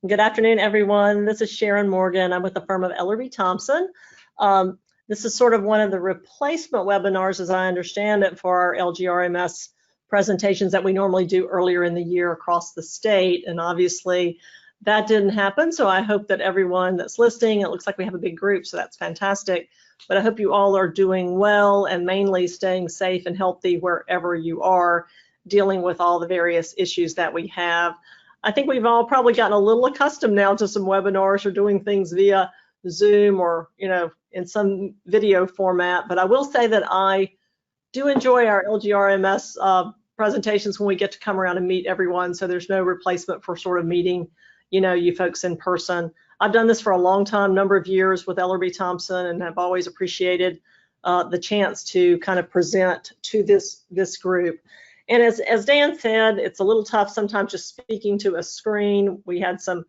Good afternoon, everyone. This is Sharon Morgan. I'm with the firm of Ellerby Thompson. This is sort of one of the replacement webinars, as I understand it, for our LGRMS presentations that we normally do earlier in the year across the state. And obviously, that didn't happen. So I hope that everyone that's listening, it looks like we have a big group, so that's fantastic. But I hope you all are doing well and mainly staying safe and healthy wherever you are, dealing with all the various issues that we have. I think we've all probably gotten a little accustomed now to some webinars or doing things via Zoom or, in some video format. But I will say that I do enjoy our LGRMS presentations when we get to come around and meet everyone. So there's no replacement for sort of meeting, you folks in person. I've done this for a long time, number of years with Ellerby Thompson, and have always appreciated the chance to kind of present to this group. And as Dan said, it's a little tough sometimes just speaking to a screen. We had some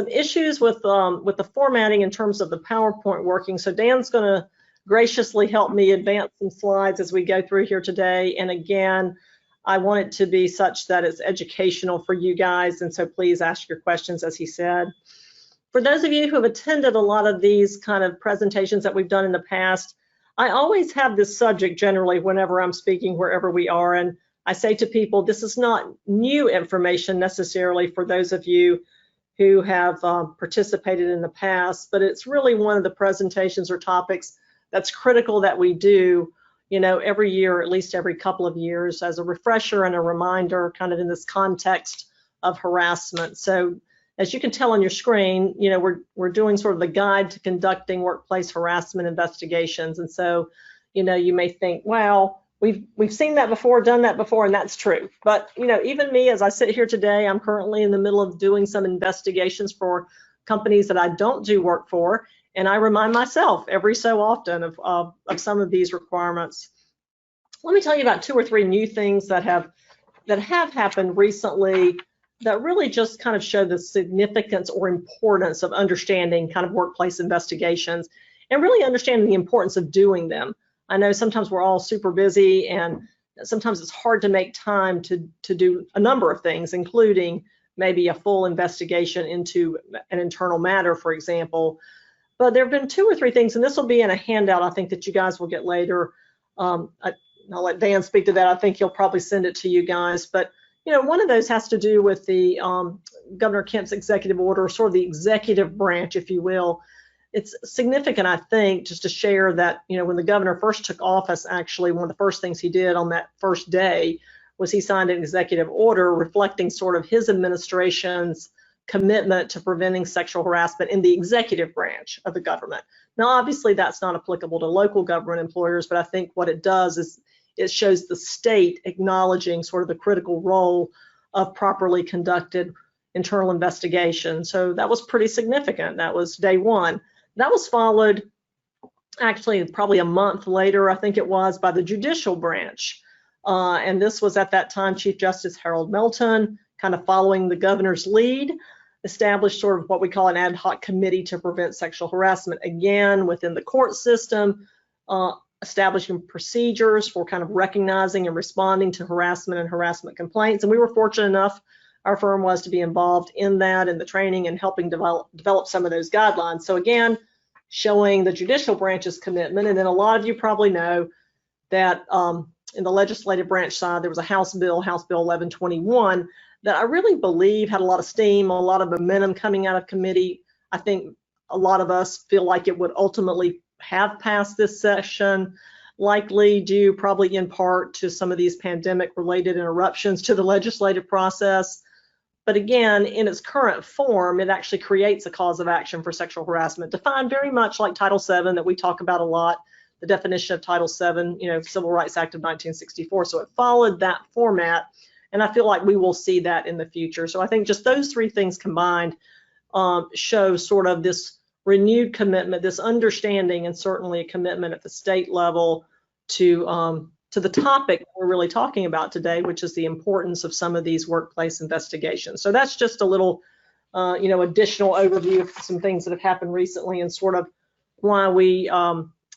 issues with the formatting in terms of the PowerPoint working. So Dan's going to graciously help me advance some slides as we go through here today. And again, I want it to be such that it's educational for you guys. And so please ask your questions, as he said. For those of you who have attended a lot of these kind of presentations that we've done in the past, I always have this subject generally whenever I'm speaking, wherever we are. And I say to people, this is not new information necessarily for those of you who have participated in the past, but it's really one of the presentations or topics that's critical that we do, every year, or at least every couple of years, as a refresher and a reminder kind of in this context of harassment. So as you can tell on your screen, we're doing sort of the guide to conducting workplace harassment investigations. And so, you may think, well, we've seen that before, done that before, and that's true. But, even me, as I sit here today, I'm currently in the middle of doing some investigations for companies that I don't do work for. And I remind myself every so often of some of these requirements. Let me tell you about 2 or 3 new things that have happened recently that really just kind of show the significance or importance of understanding kind of workplace investigations and really understanding the importance of doing them. I know sometimes we're all super busy, and sometimes it's hard to make time to do a number of things, including maybe a full investigation into an internal matter, for example. But there have been 2 or 3 things, and this will be in a handout I think that you guys will get later. I'll let Dan speak to that. I think he'll probably send it to you guys. But one of those has to do with the Governor Kemp's executive order, sort of the executive branch, if you will. It's significant, I think, just to share that, when the governor first took office, actually, one of the first things he did on that first day was he signed an executive order reflecting sort of his administration's commitment to preventing sexual harassment in the executive branch of the government. Now, obviously, that's not applicable to local government employers, but I think what it does is it shows the state acknowledging sort of the critical role of properly conducted internal investigation. So that was pretty significant. That was day one. That was followed actually probably a month later, I think it was, by the judicial branch. And this was at that time Chief Justice Harold Melton, kind of following the governor's lead, established sort of what we call an ad hoc committee to prevent sexual harassment, again, within the court system, establishing procedures for kind of recognizing and responding to harassment and harassment complaints. And we were fortunate enough, our firm was, to be involved in that, in the training and helping develop some of those guidelines. So again, showing the judicial branch's commitment. And then a lot of you probably know that in the legislative branch side, there was a House Bill 1121, that I really believe had a lot of steam, a lot of momentum coming out of committee. I think a lot of us feel like it would ultimately have passed this session, likely due probably in part to some of these pandemic-related interruptions to the legislative process. But again, in its current form, it actually creates a cause of action for sexual harassment, defined very much like Title VII that we talk about a lot, the definition of Title VII, Civil Rights Act of 1964. So it followed that format, and I feel like we will see that in the future. So I think just those 3 things combined show sort of this renewed commitment, this understanding, and certainly a commitment at the state level to the topic we're really talking about today, which is the importance of some of these workplace investigations. So that's just a little, additional overview of some things that have happened recently and sort of why we,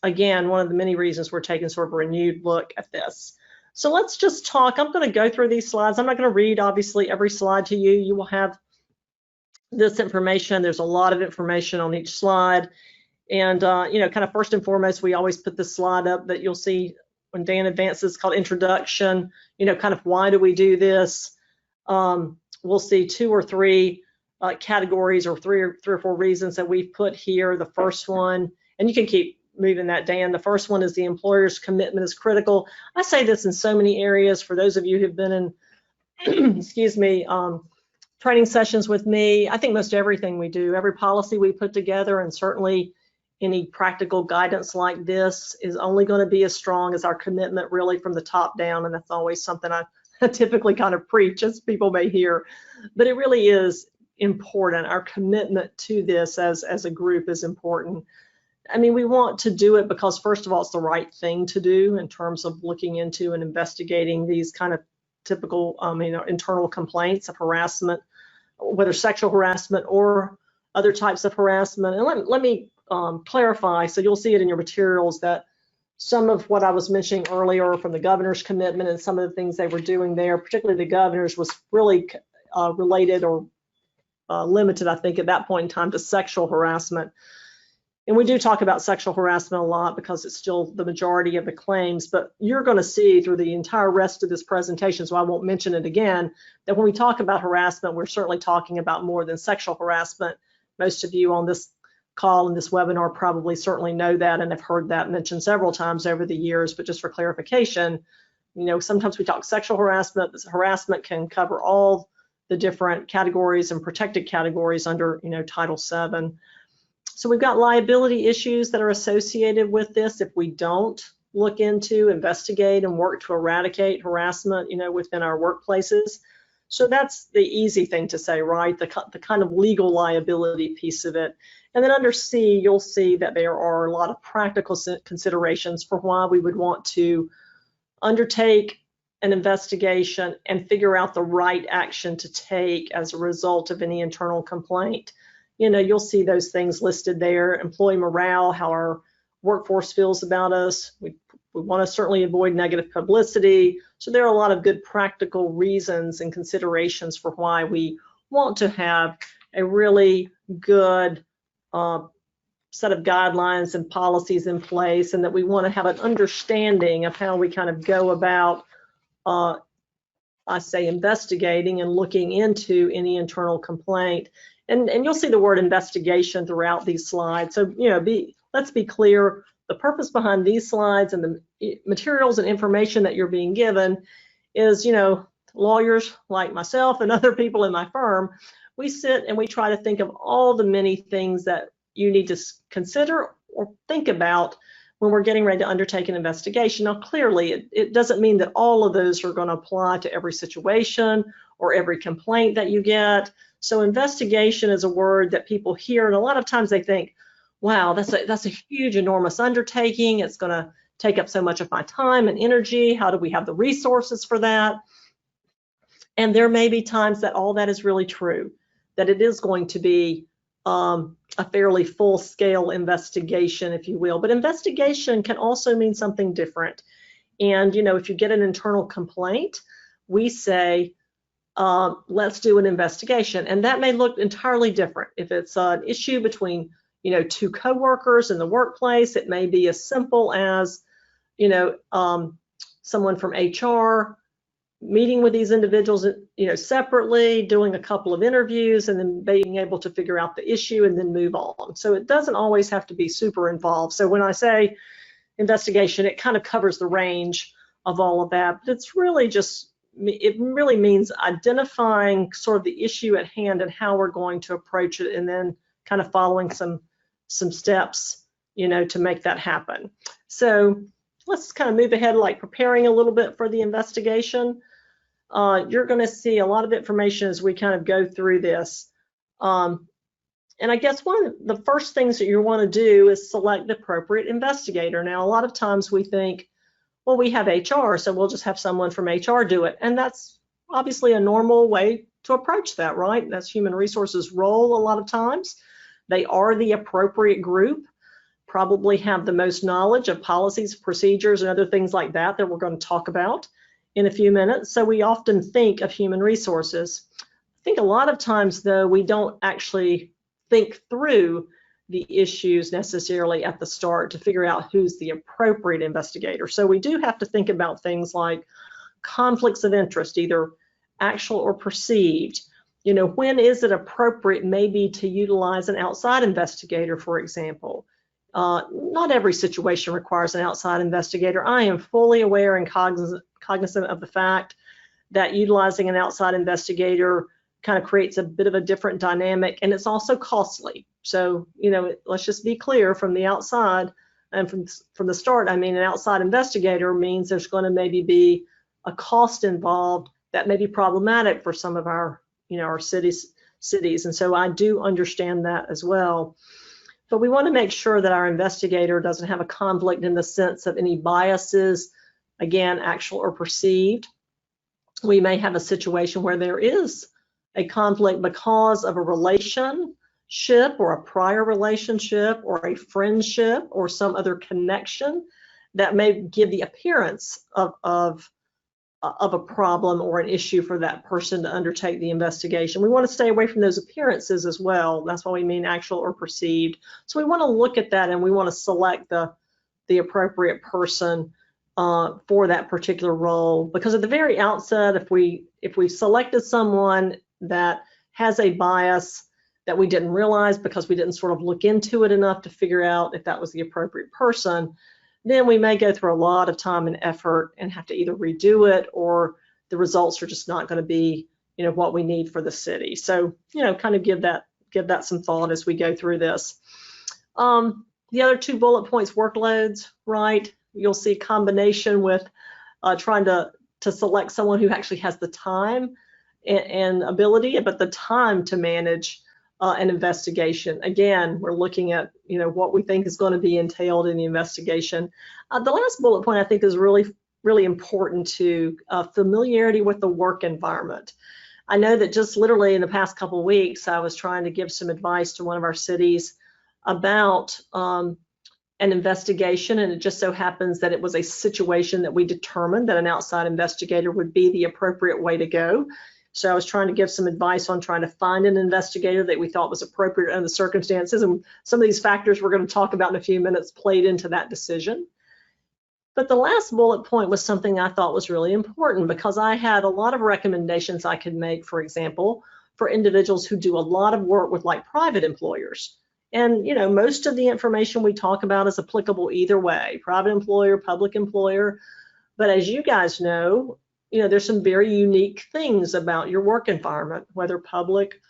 again, one of the many reasons we're taking sort of a renewed look at this. So let's just talk. I'm going to go through these slides. I'm not going to read, obviously, every slide to you. You will have this information. There's a lot of information on each slide. And, kind of first and foremost, we always put this slide up that you'll see when Dan advances, called Introduction, kind of why do we do this? We'll see 2 or 3 categories or three or four reasons that we've put here. The first one, and you can keep moving that, Dan. The first one is the employer's commitment is critical. I say this in so many areas. For those of you who've been in, excuse me, training sessions with me, I think most everything we do, every policy we put together, and certainly any practical guidance like this, is only going to be as strong as our commitment really from the top down. And that's always something I typically kind of preach, as people may hear, but it really is important. Our commitment to this as a group is important. I mean, we want to do it because, first of all, it's the right thing to do in terms of looking into and investigating these kind of typical, internal complaints of harassment, whether sexual harassment or other types of harassment. And let me clarify, so you'll see it in your materials, that some of what I was mentioning earlier from the governor's commitment and some of the things they were doing there, particularly the governor's, was really related or limited, I think, at that point in time to sexual harassment. And we do talk about sexual harassment a lot because it's still the majority of the claims, but you're going to see through the entire rest of this presentation, so I won't mention it again, that when we talk about harassment, we're certainly talking about more than sexual harassment. Most of you on this call and this webinar probably certainly know that and have heard that mentioned several times over the years, but just for clarification, sometimes we talk sexual harassment. This harassment can cover all the different categories and protected categories under, Title VII. So we've got liability issues that are associated with this if we don't look into, investigate, and work to eradicate harassment, within our workplaces. So that's the easy thing to say, right? The kind of legal liability piece of it. And then under C, you'll see that there are a lot of practical considerations for why we would want to undertake an investigation and figure out the right action to take as a result of any internal complaint. You'll see those things listed there: employee morale, how our workforce feels about us. We want to certainly avoid negative publicity. So there are a lot of good practical reasons and considerations for why we want to have a really good set of guidelines and policies in place, and that we want to have an understanding of how we kind of go about, I say, investigating and looking into any internal complaint. And you'll see the word investigation throughout these slides. So, let's be clear. The purpose behind these slides and the materials and information that you're being given is, lawyers like myself and other people in my firm, we sit and we try to think of all the many things that you need to consider or think about when we're getting ready to undertake an investigation. Now, clearly, it doesn't mean that all of those are going to apply to every situation or every complaint that you get. So investigation is a word that people hear, and a lot of times they think, wow, that's a huge, enormous undertaking. It's going to take up so much of my time and energy. How do we have the resources for that? And there may be times that all that is really true, that it is going to be a fairly full-scale investigation, if you will. But investigation can also mean something different. And, if you get an internal complaint, we say, let's do an investigation. And that may look entirely different. If it's an issue between, 2 coworkers in the workplace, it may be as simple as, someone from HR meeting with these individuals, separately, doing a couple of interviews, and then being able to figure out the issue and then move on. So it doesn't always have to be super involved. So when I say investigation, it kind of covers the range of all of that. But it's really it really means identifying sort of the issue at hand and how we're going to approach it, and then kind of following some steps, to make that happen. So let's kind of move ahead, like preparing a little bit for the investigation. You're going to see a lot of information as we kind of go through this. And I guess one of the first things that you want to do is select the appropriate investigator. Now, a lot of times we think, well, we have HR, so we'll just have someone from HR do it. And that's obviously a normal way to approach that, right? That's human resources role a lot of times. They are the appropriate group, probably have the most knowledge of policies, procedures, and other things like that that we're going to talk about in a few minutes. So we often think of human resources. think a lot of times, though, we don't actually think through the issues necessarily at the start to figure out who's the appropriate investigator. So we do have to think about things like conflicts of interest, either actual or perceived. You know, when is it appropriate maybe to utilize an outside investigator, for example? Not every situation requires an outside investigator. I am fully aware and cognizant of the fact that utilizing an outside investigator kind of creates a bit of a different dynamic, and it's also costly. So, you know, let's just be clear from the outside and from the start. I mean, an outside investigator means there's going to maybe be a cost involved that may be problematic for some of our, you know, our cities. And so I do understand that as well. But we want to make sure that our investigator doesn't have a conflict in the sense of any biases, again, actual or perceived. We may have a situation where there is a conflict because of a relationship or a prior relationship or a friendship or some other connection that may give the appearance of a problem or an issue for that person to undertake the investigation. We want to stay away from those appearances as well. That's why we mean actual or perceived. So we want to look at that, and we want to select the appropriate person for that particular role, because at the very outset, if we selected someone that has a bias that we didn't realize because we didn't sort of look into it enough to figure out if that was the appropriate person, then we may go through a lot of time and effort and have to either redo it, or the results are just not going to be, you know, what we need for the city. So, you know, kind of give that some thought as we go through this. The other two bullet points, workloads, right? You'll see combination with trying to select someone who actually has the time and ability, but the time to manage an investigation. Again, we're looking at, you know, what we think is going to be entailed in the investigation. The last bullet point I think is really, really important to familiarity with the work environment. I know that just literally in the past couple of weeks, I was trying to give some advice to one of our cities about an investigation, and it just so happens that it was a situation that we determined that an outside investigator would be the appropriate way to go. So I was trying to give some advice on trying to find an investigator that we thought was appropriate under the circumstances, and some of these factors we're going to talk about in a few minutes played into that decision. But the last bullet point was something I thought was really important, because I had a lot of recommendations I could make, for example, for individuals who do a lot of work with like private employers. And, you know, most of the information we talk about is applicable either way, private employer, public employer. But as you guys know, you know, there's some very unique things about your work environment, whether public,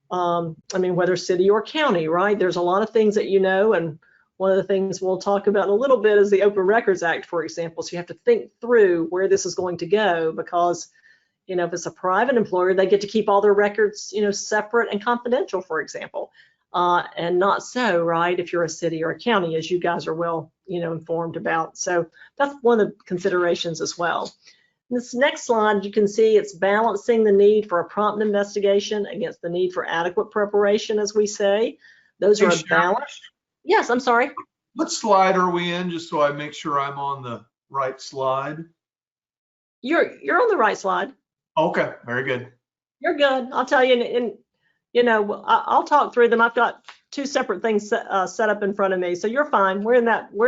whether city or county, right? There's a lot of things that you know, and one of the things we'll talk about in a little bit is the Open Records Act, for example. So you have to think through where this is going to go, because, you know, if it's a private employer, they get to keep all their records, you know, separate and confidential, for example, and not so, right, if you're a city or a county, as you guys are well, you know, informed about. So that's one of the considerations as well. This next slide, you can see it's balancing the need for a prompt investigation against the need for adequate preparation, as we say. Those are a balance. Yes, I'm sorry. What slide are we in, just so I make sure I'm on the right slide? You're on the right slide. Okay, very good. You're good. I'll tell you, and you know, I'll talk through them. I've got two separate things set up in front of me, so you're fine. We're in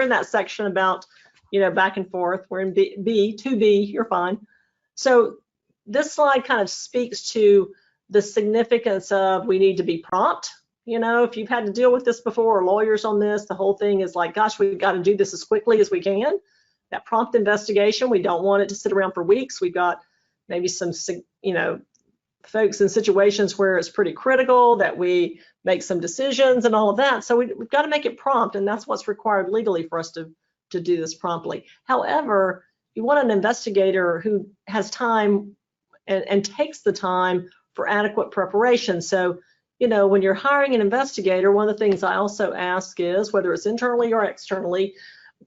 that section about, you know, back and forth. We're in B, 2B, you're fine. So this slide kind of speaks to the significance of we need to be prompt. You know, if you've had to deal with this before, or lawyers on this, the whole thing is like, gosh, we've got to do this as quickly as we can. That prompt investigation, we don't want it to sit around for weeks. We've got maybe some, you know, folks in situations where it's pretty critical that we make some decisions and all of that. So we've got to make it prompt, and that's what's required legally for us to do this promptly. However, you want an investigator who has time and takes the time for adequate preparation. So, you know, when you're hiring an investigator, one of the things I also ask is, whether it's internally or externally,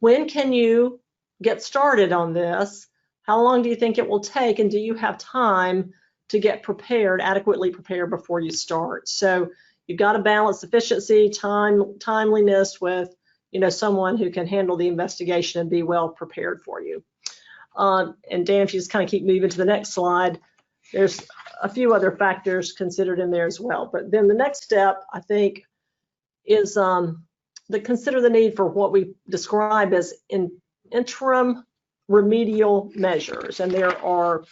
when can you get started on this? How long do you think it will take? And do you have time to get prepared, adequately prepared before you start? So you've got to balance efficiency, timeliness with, you know, someone who can handle the investigation and be well prepared for you. And Dan, if you just kind of keep moving to the next slide, there's a few other factors considered in there as well. But then the next step, I think, is to consider the need for what we describe as interim remedial measures. And there are,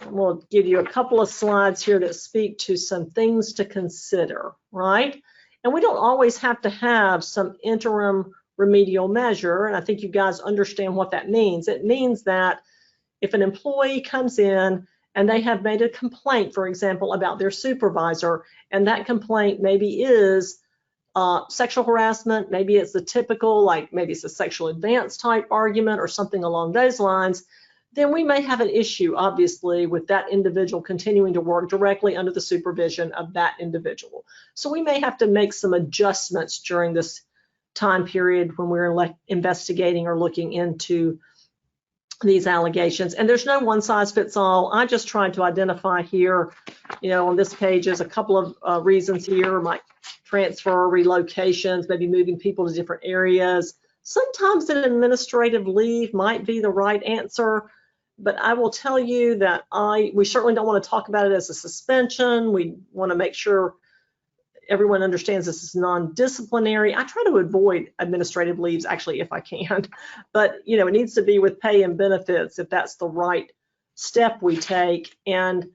we'll give you a couple of slides here that speak to some things to consider, right? And we don't always have to have some interim remedial measure. And I think you guys understand what that means. It means that if an employee comes in and they have made a complaint, for example, about their supervisor, and that complaint maybe is sexual harassment, maybe it's the typical, like maybe it's a sexual advance type argument or something along those lines, then we may have an issue, obviously, with that individual continuing to work directly under the supervision of that individual. So we may have to make some adjustments during this time period when we're investigating or looking into these allegations. And there's no one size fits all. I just tried to identify here, on this page is a couple of reasons here, like transfer, relocations, maybe moving people to different areas. Sometimes an administrative leave might be the right answer, but I will tell you that we certainly don't want to talk about it as a suspension. We want to make sure everyone understands this is non-disciplinary. I try to avoid administrative leaves actually if I can, but it needs to be with pay and benefits if that's the right step we take. And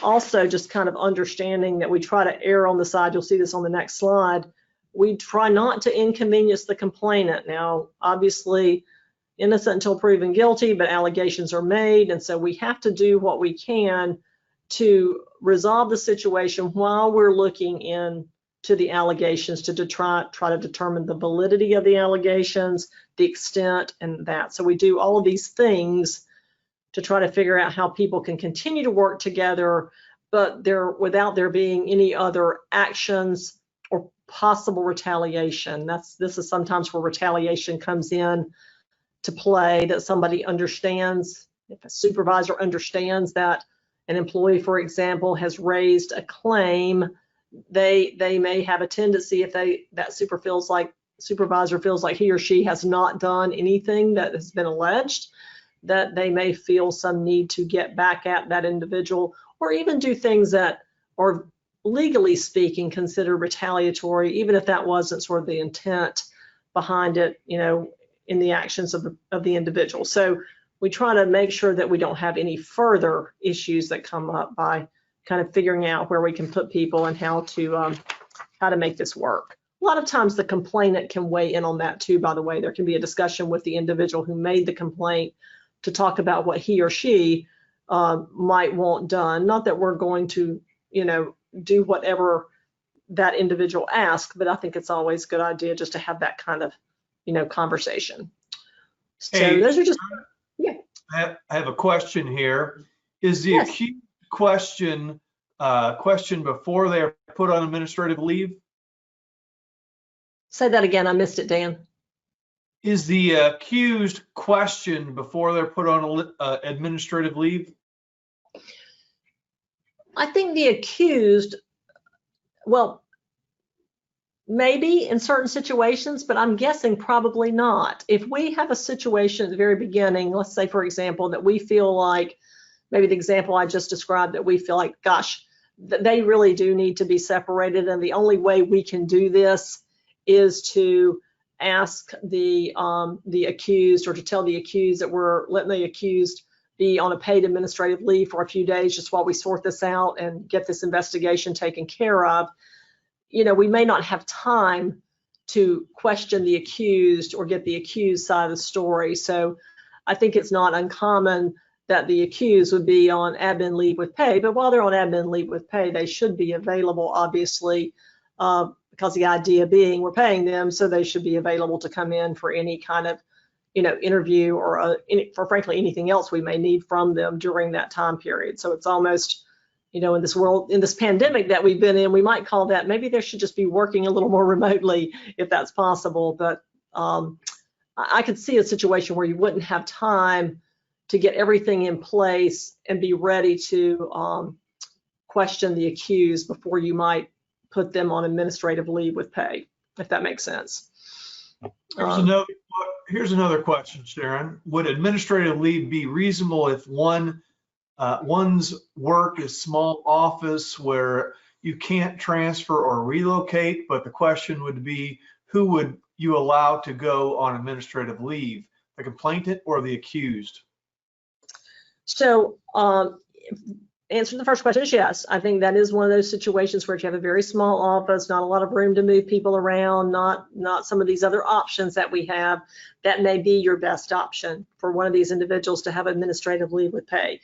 also just kind of understanding that we try to err on the side, you'll see this on the next slide, we try not to inconvenience the complainant. Now, obviously, innocent until proven guilty, but allegations are made, and so we have to do what we can to resolve the situation while we're looking into the allegations to try to determine the validity of the allegations, the extent, and that. So we do all of these things to try to figure out how people can continue to work together, but without there being any other actions or possible retaliation. This is sometimes where retaliation comes in to play, that somebody understands, if a supervisor understands that an employee, for example, has raised a claim, they may have a tendency, if that supervisor feels like he or she has not done anything that has been alleged, that they may feel some need to get back at that individual, or even do things that are legally speaking considered retaliatory, even if that wasn't sort of the intent behind it, in the actions of the individual. So we try to make sure that we don't have any further issues that come up by kind of figuring out where we can put people and how to make this work. A lot of times the complainant can weigh in on that too, by the way. There can be a discussion with the individual who made the complaint to talk about what he or she might want done. Not that we're going to, do whatever that individual asks, but I think it's always a good idea just to have that kind of, conversation. So those are just, yeah. I have a question here. Is the accused question before they are put on administrative leave? Say that again, I missed it, Dan. Is the accused questioned before they're put on administrative leave? I think the accused, well, maybe in certain situations, but I'm guessing probably not. If we have a situation at the very beginning, let's say, for example, that we feel like, maybe the example I just described, that we feel like, gosh, they really do need to be separated, and the only way we can do this is to ask the accused, or to tell the accused that we're letting the accused be on a paid administrative leave for a few days just while we sort this out and get this investigation taken care of. We may not have time to question the accused or get the accused side of the story. So I think it's not uncommon that the accused would be on admin leave with pay, but while they're on admin leave with pay, they should be available, obviously, because the idea being we're paying them, so they should be available to come in for any kind of, interview or for frankly anything else we may need from them during that time period. So it's almost, in this world, in this pandemic that we've been in, we might call that maybe they should just be working a little more remotely if that's possible. But I could see a situation where you wouldn't have time to get everything in place and be ready to question the accused before you might put them on administrative leave with pay, if that makes sense. Here's another question, Sharon. Would administrative leave be reasonable if one One's work is small office where you can't transfer or relocate, but the question would be, who would you allow to go on administrative leave, the complainant or the accused? So answer to the first question is yes. I think that is one of those situations where you have a very small office, not a lot of room to move people around, not some of these other options that we have. That may be your best option for one of these individuals to have administrative leave with pay.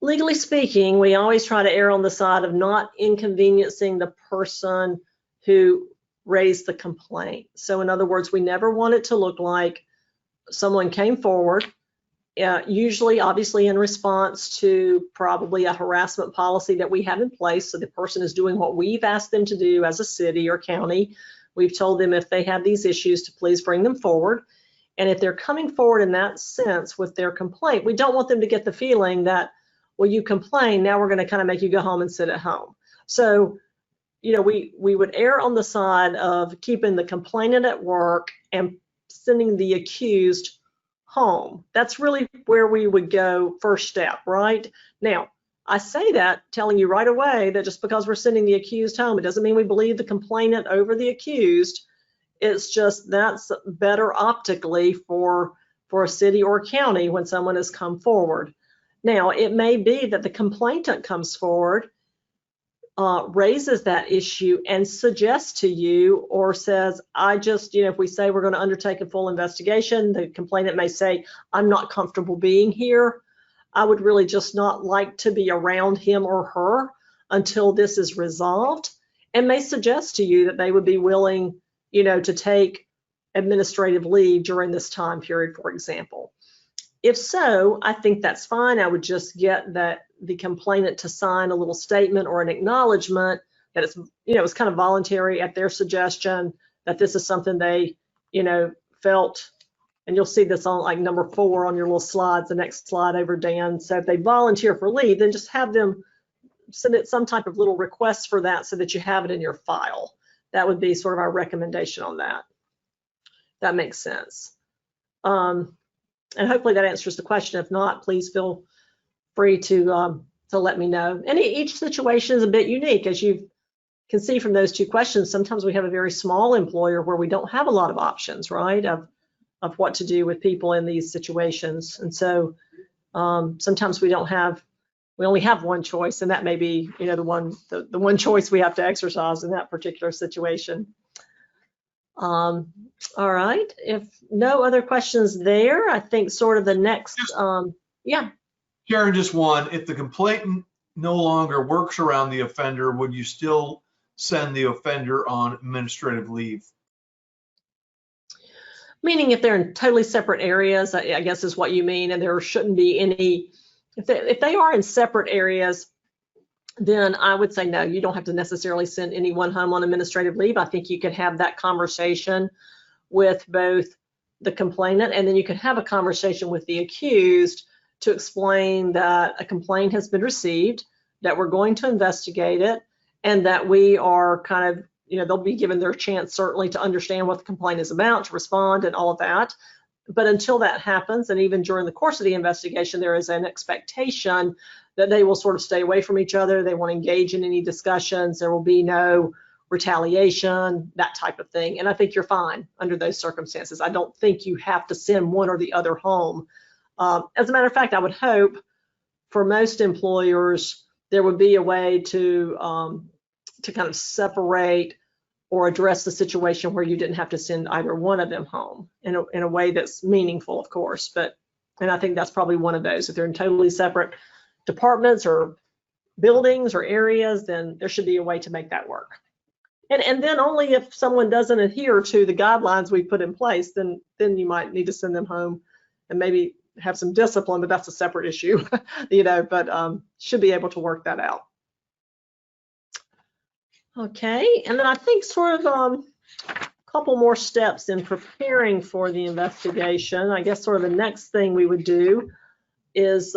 Legally speaking, we always try to err on the side of not inconveniencing the person who raised the complaint. So in other words, we never want it to look like someone came forward, usually obviously in response to probably a harassment policy that we have in place. So the person is doing what we've asked them to do as a city or county. We've told them if they have these issues to please bring them forward. And if they're coming forward in that sense with their complaint, we don't want them to get the feeling that, well, you complain, now we're going to kind of make you go home and sit at home. So, you know, we would err on the side of keeping the complainant at work and sending the accused home. That's really where we would go first step, right? Now, I say that telling you right away that just because we're sending the accused home, it doesn't mean we believe the complainant over the accused. It's just that's better optically for a city or county when someone has come forward. Now, it may be that the complainant comes forward, raises that issue and suggests to you or says, I just, you know, if we say we're going to undertake a full investigation, the complainant may say, I'm not comfortable being here. I would really just not like to be around him or her until this is resolved, and may suggest to you that they would be willing, you know, to take administrative leave during this time period, for example. If so, I think that's fine. I would just get the complainant to sign a little statement or an acknowledgement that it's, you know, it's kind of voluntary at their suggestion, that this is something they, you know, felt. And you'll see this on like number 4 on your little slides, the next slide over, Dan. So if they volunteer for leave, then just have them submit some type of little request for that so that you have it in your file. That would be sort of our recommendation on that. That makes sense. And hopefully that answers the question. If not, please feel free to let me know. And each situation is a bit unique, as you can see from those 2 questions. Sometimes we have a very small employer where we don't have a lot of options, right, of what to do with people in these situations. And so sometimes we only have one choice, and that may be, you know, the one choice we have to exercise in that particular situation. All right, if no other questions there, I think sort of the next, yeah. Sharon, just one, if the complainant no longer works around the offender, would you still send the offender on administrative leave? Meaning if they're in totally separate areas, I guess is what you mean, and there shouldn't be any, if they are in separate areas, then I would say no, you don't have to necessarily send anyone home on administrative leave. I think you could have that conversation with both the complainant, and then you could have a conversation with the accused to explain that a complaint has been received, that we're going to investigate it, and that we are kind of, you know, they'll be given their chance certainly to understand what the complaint is about, to respond and all of that. But until that happens, and even during the course of the investigation, there is an expectation that they will sort of stay away from each other. They won't engage in any discussions. There will be no retaliation, that type of thing. And I think you're fine under those circumstances. I don't think you have to send one or the other home. As a matter of fact, I would hope for most employers, there would be a way to kind of separate or address the situation where you didn't have to send either one of them home in a way that's meaningful, of course. And I think that's probably one of those. If they're in totally separate departments or buildings or areas, then there should be a way to make that work. And then only if someone doesn't adhere to the guidelines we put in place, then you might need to send them home and maybe have some discipline, but that's a separate issue, you know, but should be able to work that out. Okay, and then I think sort of a couple more steps in preparing for the investigation. I guess sort of the next thing we would do is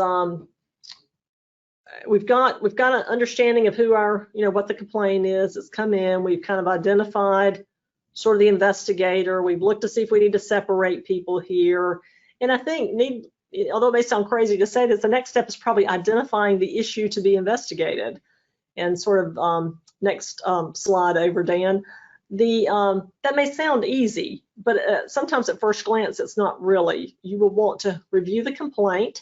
we've got an understanding of who our, you know, what the complaint is. It's come in. We've kind of identified sort of the investigator. We've looked to see if we need to separate people here. And I think although it may sound crazy to say this, the next step is probably identifying the issue to be investigated. And sort of next slide over, Dan. That may sound easy, but sometimes at first glance, it's not really. You will want to review the complaint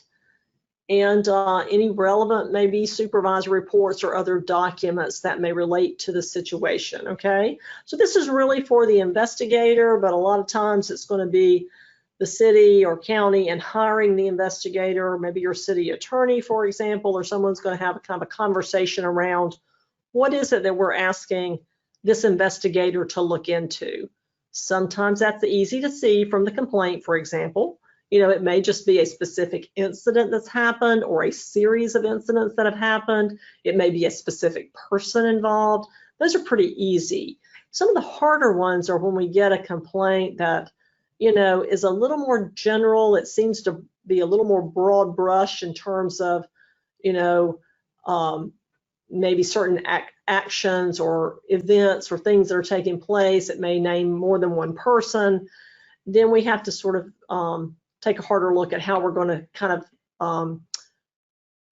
and any relevant, maybe supervisory reports or other documents that may relate to the situation, okay? So this is really for the investigator, but a lot of times it's going to be the city or county and hiring the investigator, or maybe your city attorney, for example, or someone's going to have a kind of a conversation around what is it that we're asking this investigator to look into. Sometimes that's easy to see from the complaint, for example. You know, it may just be a specific incident that's happened or a series of incidents that have happened. It may be a specific person involved. Those are pretty easy. Some of the harder ones are when we get a complaint that, you know, is a little more general. It seems to be a little more broad brush in terms of, you know, maybe certain actions or events or things that are taking place. It may name more than one person. Then we have to sort of take a harder look at how we're going to kind of,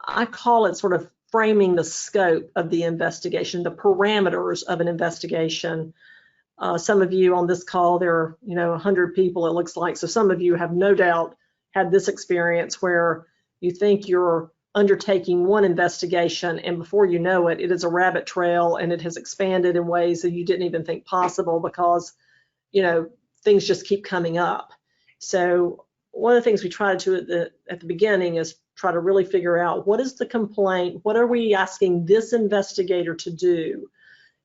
I call it sort of framing the scope of the investigation, the parameters of an investigation. Some of you on this call, there are, you know, 100 people, it looks like. So some of you have no doubt had this experience where you think you're undertaking one investigation, and before you know it, it is a rabbit trail and it has expanded in ways that you didn't even think possible because, you know, things just keep coming up. So one of the things we try to do at the beginning is try to really figure out what is the complaint, what are we asking this investigator to do?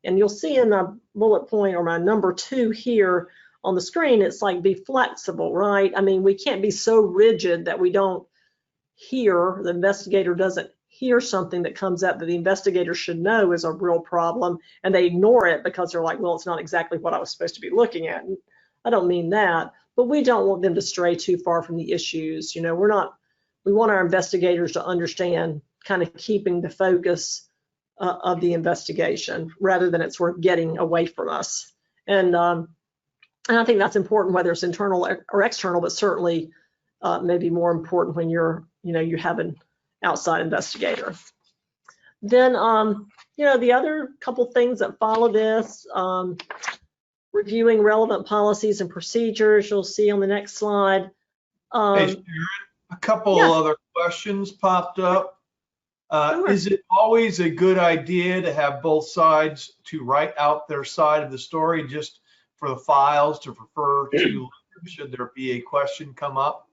And you'll see in the bullet point or my number 2 here on the screen, it's like be flexible, right? I mean, we can't be so rigid that we don't hear, the investigator doesn't hear something that comes up that the investigator should know is a real problem, and they ignore it because they're like, well, it's not exactly what I was supposed to be looking at. And I don't mean that, but we don't want them to stray too far from the issues. You know, we want our investigators to understand kind of keeping the focus of the investigation rather than it sort of getting away from us. And I think that's important whether it's internal or external, but certainly maybe more important when you're, you know, you have an outside investigator. Then, you know, the other couple things that follow this, reviewing relevant policies and procedures, you'll see on the next slide. Hey, Sharon, a couple other questions popped up. Sure. Is it always a good idea to have both sides to write out their side of the story just for the files to refer to should there be a question come up?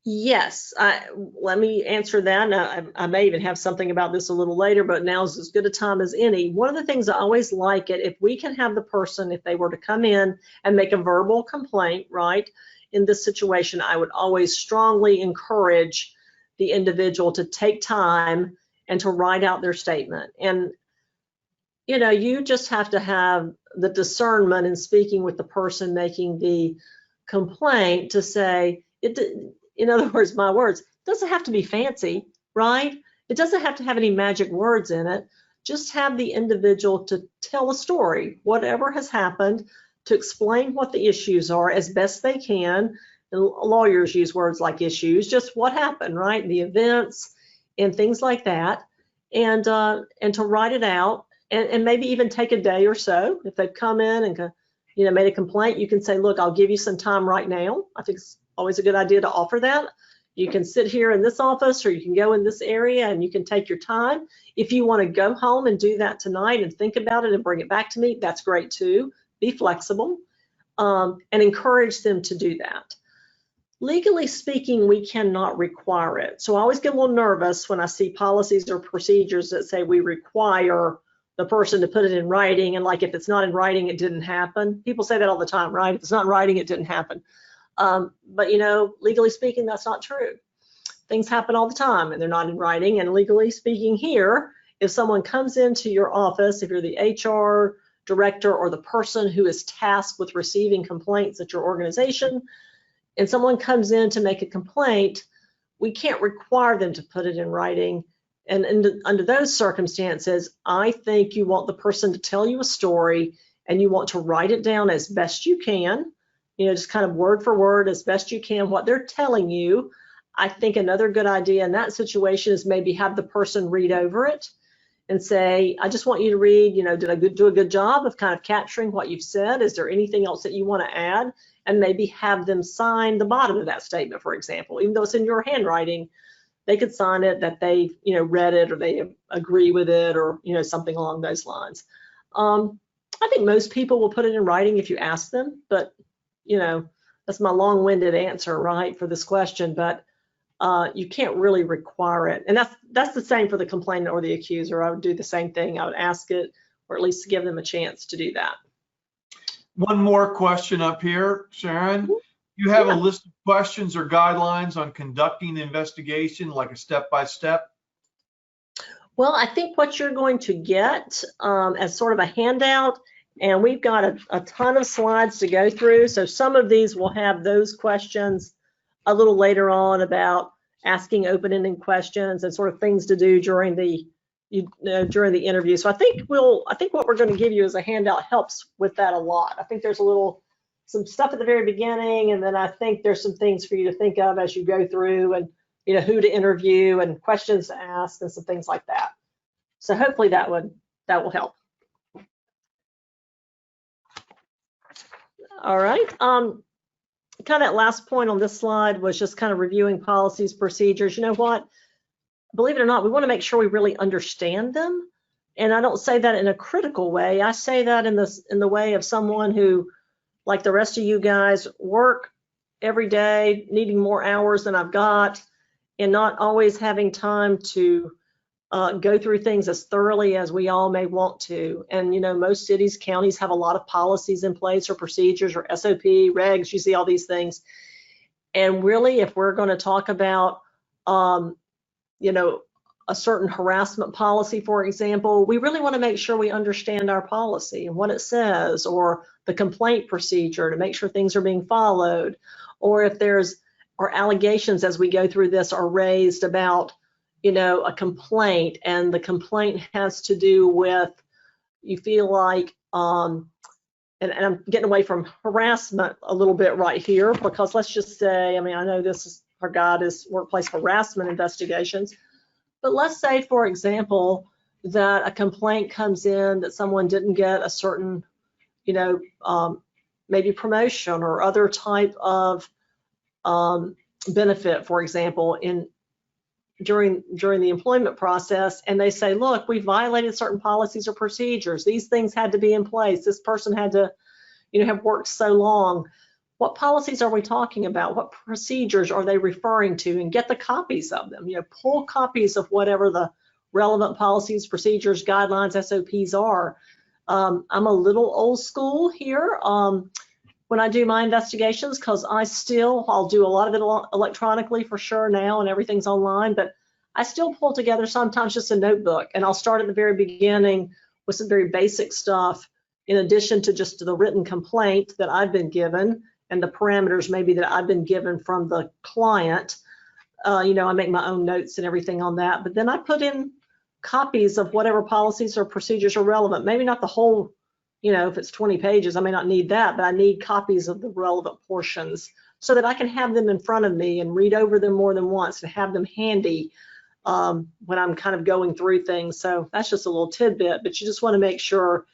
Yes, let me answer that. Now, I may even have something about this a little later, but now's as good a time as any. One of the things I always like it, if we can have the person, if they were to come in and make a verbal complaint, right, in this situation, I would always strongly encourage the individual to take time and to write out their statement. And, you know, you just have to have the discernment in speaking with the person making the complaint to say, in other words, my words, it doesn't have to be fancy, right? It doesn't have to have any magic words in it. Just have the individual to tell a story, whatever has happened, to explain what the issues are as best they can. And lawyers use words like issues, just what happened, right? The events and things like that. And to write it out and maybe even take a day or so. If they've come in and, you know, made a complaint, you can say, look, I'll give you some time right now. I think it's always a good idea to offer that. You can sit here in this office or you can go in this area and you can take your time. If you want to go home and do that tonight and think about it and bring it back to me, that's great too. Be flexible and encourage them to do that. Legally speaking, we cannot require it. So I always get a little nervous when I see policies or procedures that say we require the person to put it in writing, and like if it's not in writing, it didn't happen. People say that all the time, right? If it's not in writing, it didn't happen. But you know, legally speaking, that's not true. Things happen all the time and they're not in writing. And legally speaking here, if someone comes into your office, if you're the HR director or the person who is tasked with receiving complaints at your organization, and someone comes in to make a complaint, we can't require them to put it in writing. And under those circumstances, I think you want the person to tell you a story and you want to write it down as best you can. just kind of word for word as best you can what they're telling you. I think another good idea in that situation is maybe have the person read over it and say, I just want you to read, did I do a good job of kind of capturing what you've said? Is there anything else that you want to add? And maybe have them sign the bottom of that statement, for example, even though it's in your handwriting, they could sign it that they, read it or they agree with it or, something along those lines. I think most people will put it in writing if you ask them, but, that's my long-winded answer, right, for this question, but you can't really require it. And that's the same for the complainant or the accuser. I would do the same thing. I would ask it, or at least give them a chance to do that. One more question up here, Sharon. You have a list of questions or guidelines on conducting the investigation, like a step-by-step? Well, I think what you're going to get as sort of a handout, and we've got a ton of slides to go through. So some of these will have those questions a little later on about asking open-ended questions and sort of things to do during the interview. So I think what we're going to give you as a handout helps with that a lot. I think there's some stuff at the very beginning, and then I think there's some things for you to think of as you go through, and who to interview and questions to ask and some things like that. So hopefully that will help. All right. Kind of that last point on this slide was just kind of reviewing policies, procedures. You know what? Believe it or not, we want to make sure we really understand them. And I don't say that in a critical way. I say that in the way of someone who, like the rest of you guys, work every day, needing more hours than I've got, and not always having time to go through things as thoroughly as we all may want to. And most cities, counties have a lot of policies in place or procedures or SOP, regs, you see all these things. And really, if we're going to talk about, a certain harassment policy, for example, we really want to make sure we understand our policy and what it says, or the complaint procedure to make sure things are being followed, or if allegations as we go through this are raised about a complaint, and the complaint has to do with, you feel like, and I'm getting away from harassment a little bit right here, because let's just say, I know our guide is workplace harassment investigations, but let's say, for example, that a complaint comes in that someone didn't get a certain, maybe promotion or other type of benefit, for example, during the employment process, and they say, look, we violated certain policies or procedures. These things had to be in place. This person had to, have worked so long. What policies are we talking about? What procedures are they referring to? And get the copies of them. Pull copies of whatever the relevant policies, procedures, guidelines, SOPs are. I'm a little old school here when I do my investigations, because I'll do a lot of it electronically for sure now, and everything's online, but I still pull together sometimes just a notebook, and I'll start at the very beginning with some very basic stuff, in addition to just the written complaint that I've been given and the parameters maybe that I've been given from the client. I make my own notes and everything on that, but then I put in copies of whatever policies or procedures are relevant. Maybe not the whole, if it's 20 pages, I may not need that, but I need copies of the relevant portions so that I can have them in front of me and read over them more than once and have them handy when I'm kind of going through things. So that's just a little tidbit, but you just want to make sure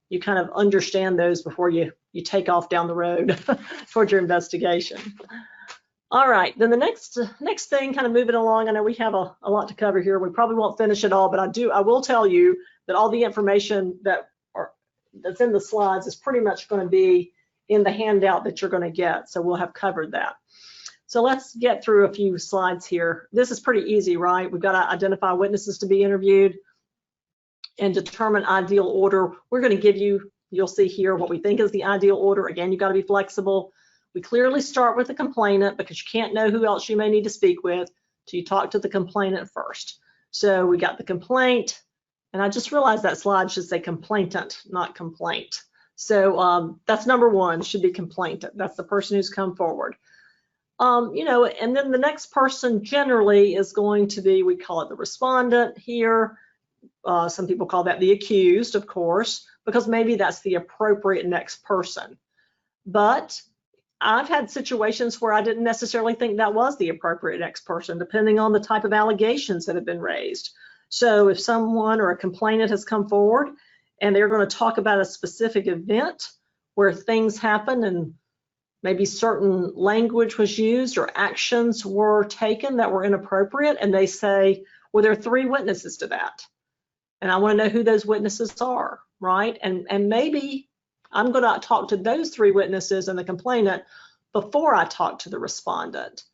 you kind of understand those before you take off down the road towards your investigation. All right, then the next thing, kind of moving along, I know we have a lot to cover here. We probably won't finish it all, but I will tell you that all the information that's in the slides is pretty much going to be in the handout that you're going to get. So we'll have covered that. So let's get through a few slides here. This is pretty easy, right? We've got to identify witnesses to be interviewed and determine ideal order. We're going to give you'll see here what we think is the ideal order. Again, you've got to be flexible. We clearly start with the complainant, because you can't know who else you may need to speak with till you talk to the complainant first. So we got the complaint, and I just realized that slide should say complainant, not complaint. So that's number one, should be complainant. That's the person who's come forward. And then the next person generally is going to be, we call it the respondent here. Some people call that the accused, of course, because maybe that's the appropriate next person. But I've had situations where I didn't necessarily think that was the appropriate next person, depending on the type of allegations that have been raised. So if someone or a complainant has come forward and they're going to talk about a specific event where things happened and maybe certain language was used or actions were taken that were inappropriate, and they say, well, there are 3 witnesses to that, and I want to know who those witnesses are, right? And maybe I'm going to talk to those 3 witnesses and the complainant before I talk to the respondent.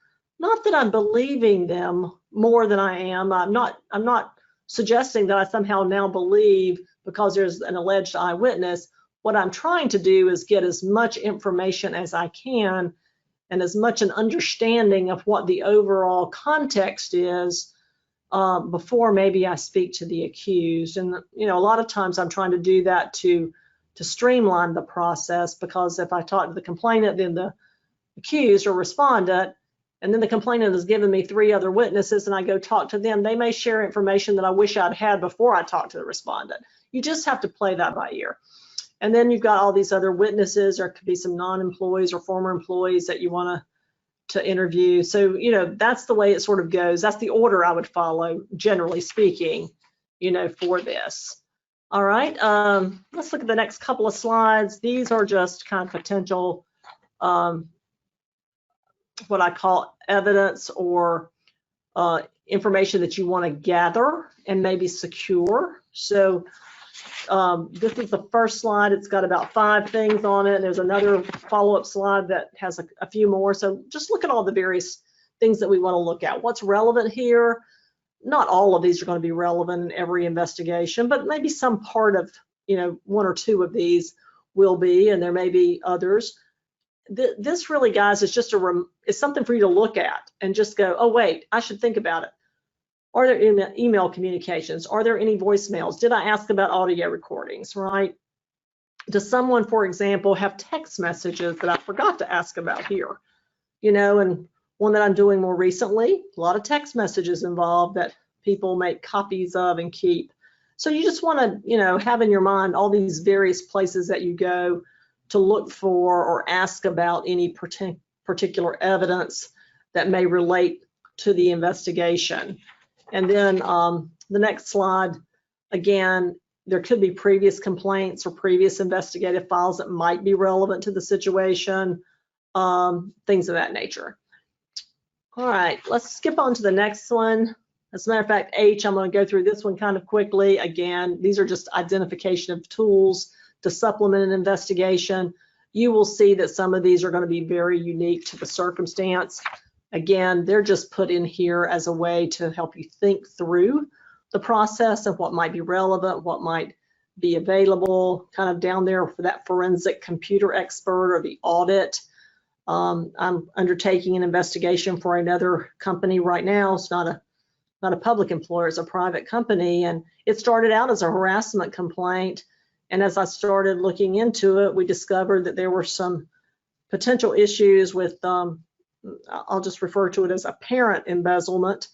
Not that I'm believing them more than I am. I'm not suggesting that I somehow now believe because there's an alleged eyewitness. What I'm trying to do is get as much information as I can and as much an understanding of what the overall context is before maybe I speak to the accused. And a lot of times I'm trying to do that to streamline the process, because if I talk to the complainant, then the accused or respondent, and then the complainant has given me 3 other witnesses and I go talk to them, they may share information that I wish I'd had before I talked to the respondent. You just have to play that by ear. And then you've got all these other witnesses, or it could be some non-employees or former employees that you want to interview. So, that's the way it sort of goes. That's the order I would follow, generally speaking, for this. All right, let's look at the next couple of slides. These are just kind of potential, what I call evidence or information that you want to gather and maybe secure. So this is the first slide. It's got about 5 things on it. There's another follow-up slide that has a few more. So just look at all the various things that we want to look at. What's relevant here? Not all of these are going to be relevant in every investigation, but maybe some part of, 1 or 2 of these will be, and there may be others. This really, guys, is just it's something for you to look at and just go, oh, wait, I should think about it. Are there email communications? Are there any voicemails? Did I ask about audio recordings, right? Does someone, for example, have text messages that I forgot to ask about here? And one that I'm doing more recently, a lot of text messages involved that people make copies of and keep. So you just want to, have in your mind all these various places that you go to look for or ask about any particular evidence that may relate to the investigation. And then the next slide, again, there could be previous complaints or previous investigative files that might be relevant to the situation, things of that nature. All right, let's skip on to the next one. As a matter of fact, H, I'm going to go through this one kind of quickly. Again, these are just identification of tools to supplement an investigation. You will see that some of these are going to be very unique to the circumstance. Again, they're just put in here as a way to help you think through the process of what might be relevant, what might be available, kind of down there for that forensic computer expert or the audit. I'm undertaking an investigation for another company right now. It's not a public employer, it's a private company, and it started out as a harassment complaint. And as I started looking into it, we discovered that there were some potential issues with, I'll just refer to it as apparent embezzlement,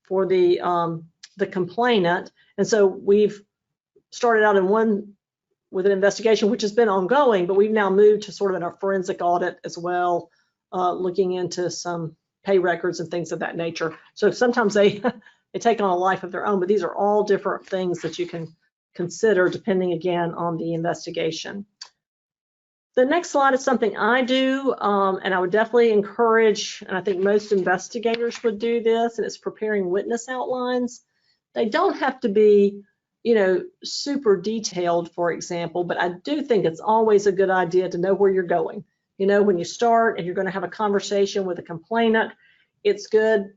for the complainant. And so we've started out with an investigation, which has been ongoing, but we've now moved to sort of a forensic audit as well, looking into some pay records and things of that nature. So sometimes they take on a life of their own, but these are all different things that you can consider depending, again, on the investigation. The next slide is something I do, and I would definitely encourage, and I think most investigators would do this, and it's preparing witness outlines. They don't have to be, super detailed, for example, but I do think it's always a good idea to know where you're going. When you start and you're going to have a conversation with a complainant, it's good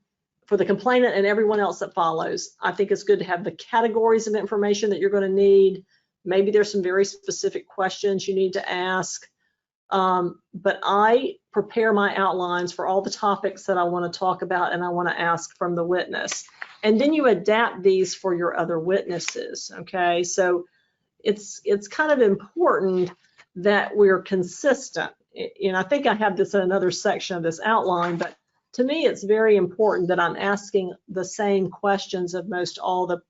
for the complainant and everyone else that follows. I think it's good to have the categories of information that you're going to need. Maybe there's some very specific questions you need to ask. But I prepare my outlines for all the topics that I want to talk about and I want to ask from the witness. And then you adapt these for your other witnesses, okay? So it's kind of important that we're consistent. I think I have this in another section of this outline, but to me, it's very important that I'm asking the same questions of most all the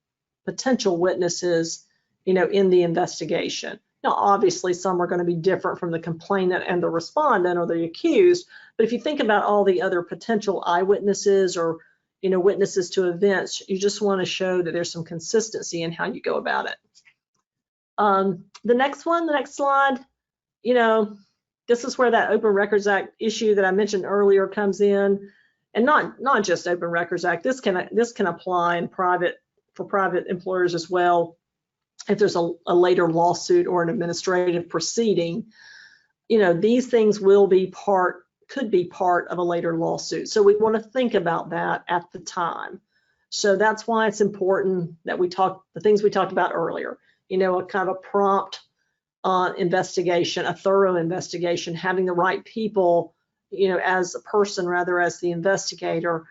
potential witnesses, in the investigation. Now, obviously, some are going to be different from the complainant and the respondent or the accused, but if you think about all the other potential eyewitnesses or witnesses to events, you just want to show that there's some consistency in how you go about it. The next slide, this is where that Open Records Act issue that I mentioned earlier comes in, and not just Open Records Act. This can apply in for private employers as well. If there's a later lawsuit or an administrative proceeding, these things could be part of a later lawsuit. So we want to think about that at the time. So that's why it's important that the things we talked about earlier, a kind of a prompt investigation, a thorough investigation, having the right people, as a person rather as the investigator.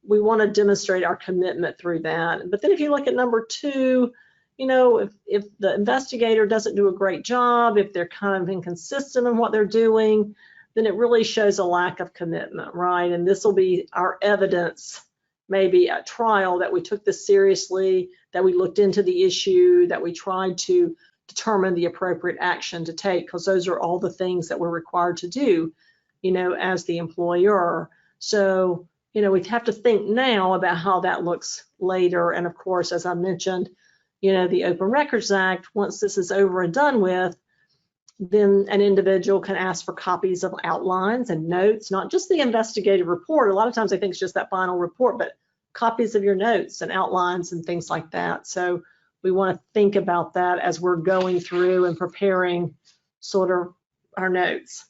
We want to demonstrate our commitment through that. But then if you look at number 2, if the investigator doesn't do a great job, if they're kind of inconsistent in what they're doing, then it really shows a lack of commitment, right? And this will be our evidence, maybe at trial, that we took this seriously, that we looked into the issue, that we tried to determine the appropriate action to take, because those are all the things that we're required to do, as the employer. So, we have to think now about how that looks later. And of course, as I mentioned, the Open Records Act, once this is over and done with, then an individual can ask for copies of outlines and notes, not just the investigative report. A lot of times they think it's just that final report, but copies of your notes and outlines and things like that. So we want to think about that as we're going through and preparing sort of our notes.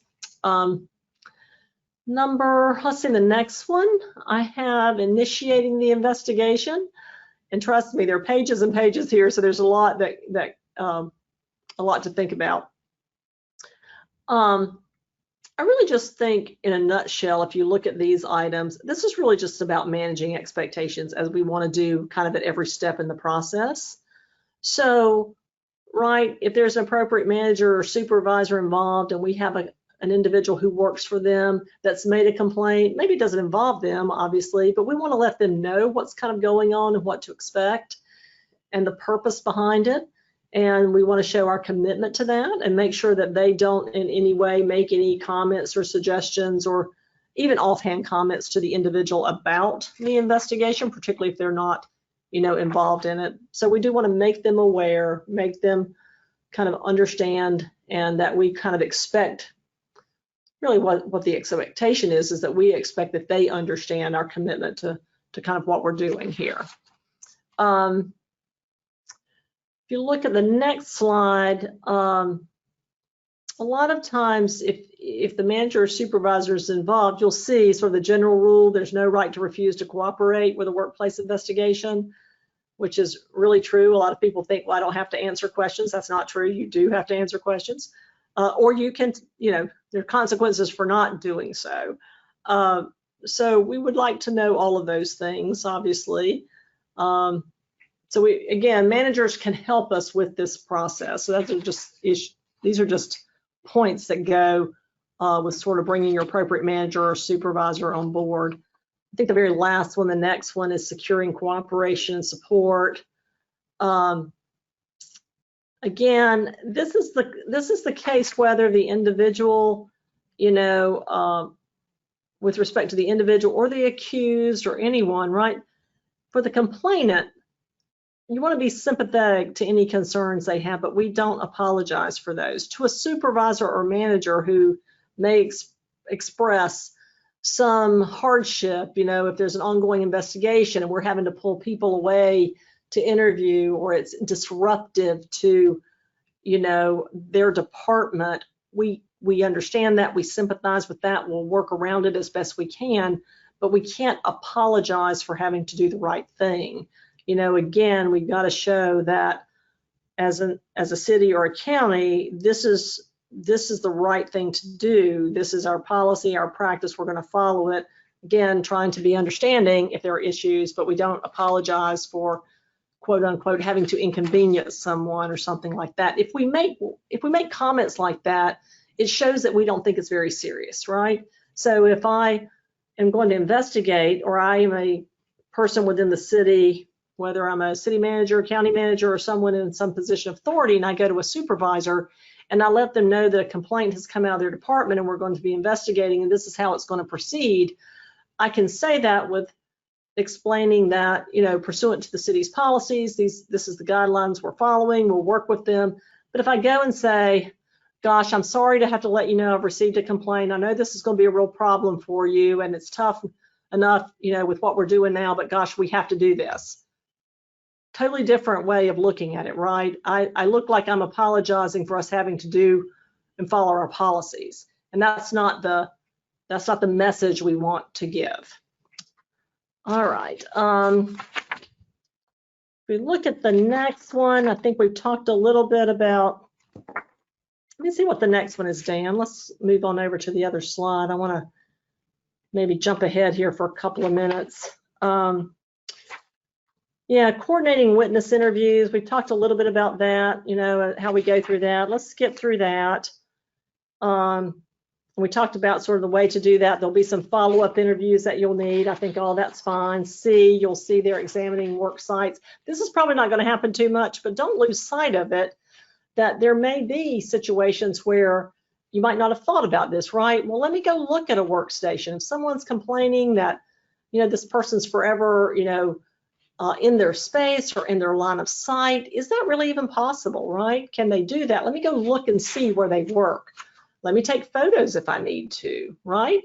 Let's see, the next one, I have initiating the investigation. And trust me, there are pages and pages here, so there's a lot a lot to think about. I really just think, in a nutshell, if you look at these items, this is really just about managing expectations, as we want to do kind of at every step in the process. So, right, if there's an appropriate manager or supervisor involved and we have an individual who works for them that's made a complaint, maybe it doesn't involve them, obviously, but we want to let them know what's kind of going on and what to expect and the purpose behind it. And we want to show our commitment to that and make sure that they don't in any way make any comments or suggestions or even offhand comments to the individual about the investigation, particularly if they're not, involved in it. So we do want to make them aware, make them kind of understand, and that we kind of expect, really what the expectation is that we expect that they understand our commitment to kind of what we're doing here. If you look at the next slide, a lot of times if the manager or supervisor is involved, you'll see sort of the general rule, there's no right to refuse to cooperate with a workplace investigation, which is really true. A lot of people think, well, I don't have to answer questions. That's not true. You do have to answer questions. Or you can, there are consequences for not doing so. So we would like to know all of those things, obviously. So again, managers can help us with this process. So these are just points that go with sort of bringing your appropriate manager or supervisor on board. I think the very last one, the next one, is securing cooperation and support. Again, this is the case whether the individual, with respect to the individual or the accused or anyone, right? For the complainant, you want to be sympathetic to any concerns they have, but we don't apologize for those. To a supervisor or manager who may express some hardship, if there's an ongoing investigation and we're having to pull people away to interview, or it's disruptive to, their department, we understand that, we sympathize with that, we'll work around it as best we can, but we can't apologize for having to do the right thing. Again, we've got to show that as a city or a county, this is the right thing to do. This is our policy, our practice. We're going to follow it. Again, trying to be understanding if there are issues, but we don't apologize for, quote unquote, having to inconvenience someone or something like that. If we make comments like that, it shows that we don't think it's very serious, right? So if I am going to investigate, or I am a person within the city, whether I'm a city manager, county manager, or someone in some position of authority, and I go to a supervisor and I let them know that a complaint has come out of their department and we're going to be investigating and this is how it's going to proceed, I can say that with explaining that, you know, pursuant to the city's policies, this is the guidelines we're following, we'll work with them. But if I go and say, gosh, I'm sorry to have to let you know I've received a complaint. I know this is going to be a real problem for you and it's tough enough, you know, with what we're doing now, but gosh, we have to do this. Totally different way of looking at it, right? I look like I'm apologizing for us having to do and follow our policies. And that's not the message we want to give. All right. If we look at the next one, I think we've talked a little bit about, let me see what the next one is, Dan. Let's move on over to the other slide. I want to maybe jump ahead here for a couple of minutes. Yeah, coordinating witness interviews. We talked a little bit about that, you know, how we go through that. Let's skip through that. We talked about sort of the way to do that. There'll be some follow-up interviews that you'll need. I think all that's fine. C, you'll see they're examining work sites. This is probably not going to happen too much, but don't lose sight of it, that there may be situations where you might not have thought about this, right? Well, let me go look at a workstation. If someone's complaining that, you know, this person's forever, you know, in their space or in their line of sight, is that really even possible, right? Can they do that? Let me go look and see where they work. Let me take photos if I need to, right?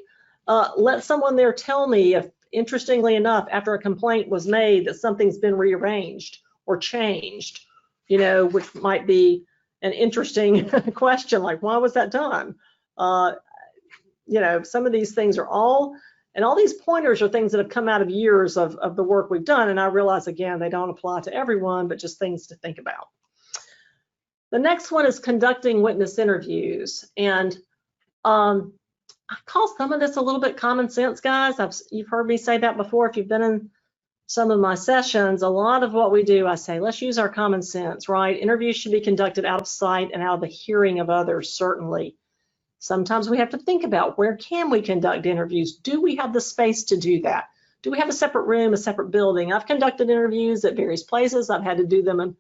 Let someone there tell me if, interestingly enough, after a complaint was made that something's been rearranged or changed, you know, which might be an interesting question, like, why was that done? You know, some of these things are all these pointers are things that have come out of years of the work we've done. And I realize, again, they don't apply to everyone, but just things to think about. The next one is conducting witness interviews. And I call some of this a little bit common sense, guys. You've heard me say that before. If you've been in some of my sessions, a lot of what we do, I say, let's use our common sense, right? Interviews should be conducted out of sight and out of the hearing of others, certainly. Sometimes we have to think about, where can we conduct interviews? Do we have the space to do that? Do we have a separate room, a separate building? I've conducted interviews at various places. I've had to do them in,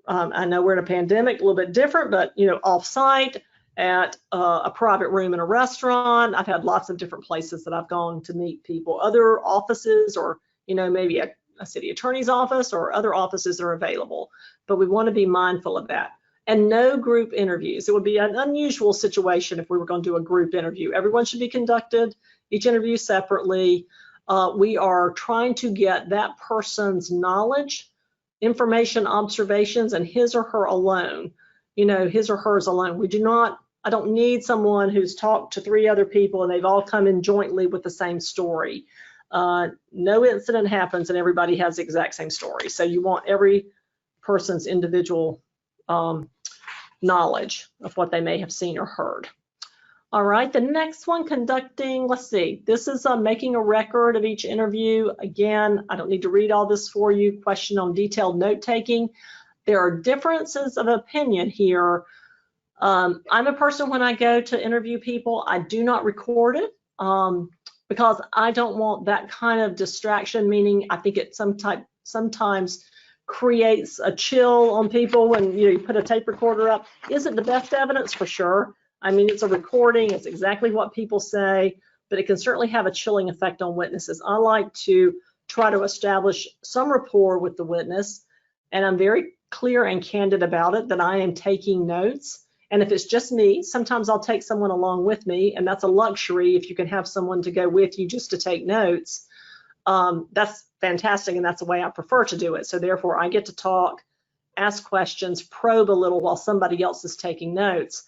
I know we're in a pandemic, a little bit different, but, you know, off-site, at a private room in a restaurant. I've had lots of different places that I've gone to meet people, other offices, or, you know, maybe a city attorney's office or other offices that are available. But we want to be mindful of that. And no group interviews. It would be an unusual situation if we were going to do a group interview. Everyone should be conducted, each interview separately. We are trying to get that person's knowledge, information, observations, and his or her alone. You know, his or hers alone. We do not, I don't need someone who's talked to 3 other people and they've all come in jointly with the same story. No incident happens and everybody has the exact same story. So you want every person's individual knowledge of what they may have seen or heard. All right, the next one, conducting, let's see, this is making a record of each interview. Again, I don't need to read all this for you. Question on detailed note-taking. There are differences of opinion here. I'm a person, when I go to interview people, I do not record it because I don't want that kind of distraction, meaning I think it sometimes creates a chill on people when you put a tape recorder up. Is it the best evidence? For sure. I mean, it's a recording, it's exactly what people say, but it can certainly have a chilling effect on witnesses. I like to try to establish some rapport with the witness, and I'm very clear and candid about it that I am taking notes. And if it's just me, sometimes I'll take someone along with me, and that's a luxury if you can have someone to go with you just to take notes. That's fantastic, and that's the way I prefer to do it. So therefore, I get to talk, ask questions, probe a little while somebody else is taking notes.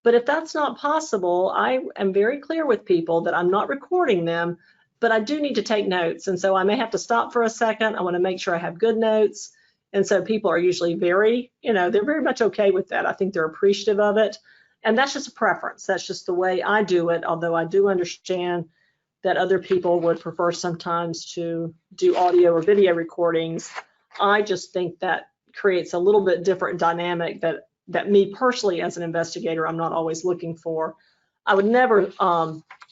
But if that's not possible, I am very clear with people that I'm not recording them, but I do need to take notes. And so I may have to stop for a second. I want to make sure I have good notes. And so people are usually very, they're very much okay with that. I think they're appreciative of it. And that's just a preference. That's just the way I do it, although I do understand that other people would prefer sometimes to do audio or video recordings. I just think that creates a little bit different dynamic that me personally as an investigator, I'm not always looking for. I would never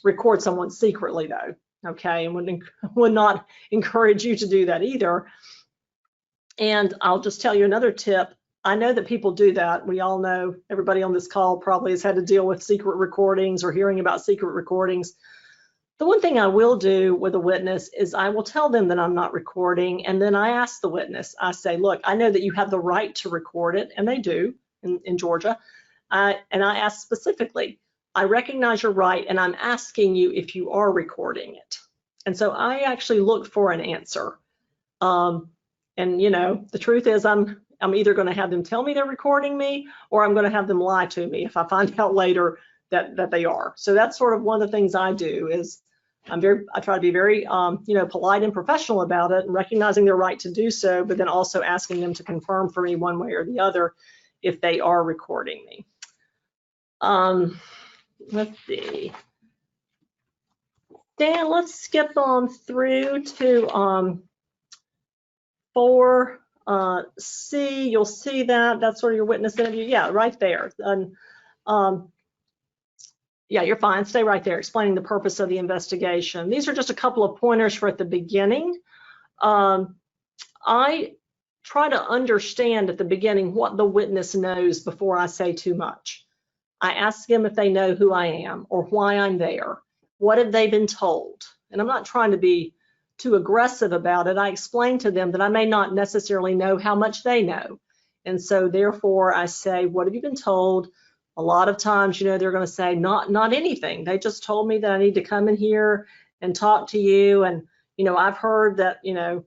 record someone secretly though, okay? And would not encourage you to do that either. And I'll just tell you another tip. I know that people do that. We all know, everybody on this call probably has had to deal with secret recordings or hearing about secret recordings. The one thing I will do with a witness is I will tell them that I'm not recording, and then I ask the witness, I say, look, I know that you have the right to record it, and they do in Georgia, and I ask specifically, I recognize your right, and I'm asking you if you are recording it. And so I actually look for an answer. And you know, the truth is I'm either going to have them tell me they're recording me, or I'm going to have them lie to me if I find out later that they are. So that's sort of one of the things I do is I try to be very you know, polite and professional about it, and recognizing their right to do so, but then also asking them to confirm for me one way or the other if they are recording me. Let's see. Dan, let's skip on through to 4C. You'll see that's sort of your witness interview. Yeah, right there. And yeah, you're fine. Stay right there, explaining the purpose of the investigation. These are just a couple of pointers for at the beginning. I try to understand at the beginning what the witness knows before I say too much. I ask them if they know who I am or why I'm there. What have they been told? And I'm not trying to be too aggressive about it. I explain to them that I may not necessarily know how much they know. And so therefore I say, what have you been told? A lot of times, you know, they're going to say not anything. They just told me that I need to come in here and talk to you. And, you know, I've heard that, you know,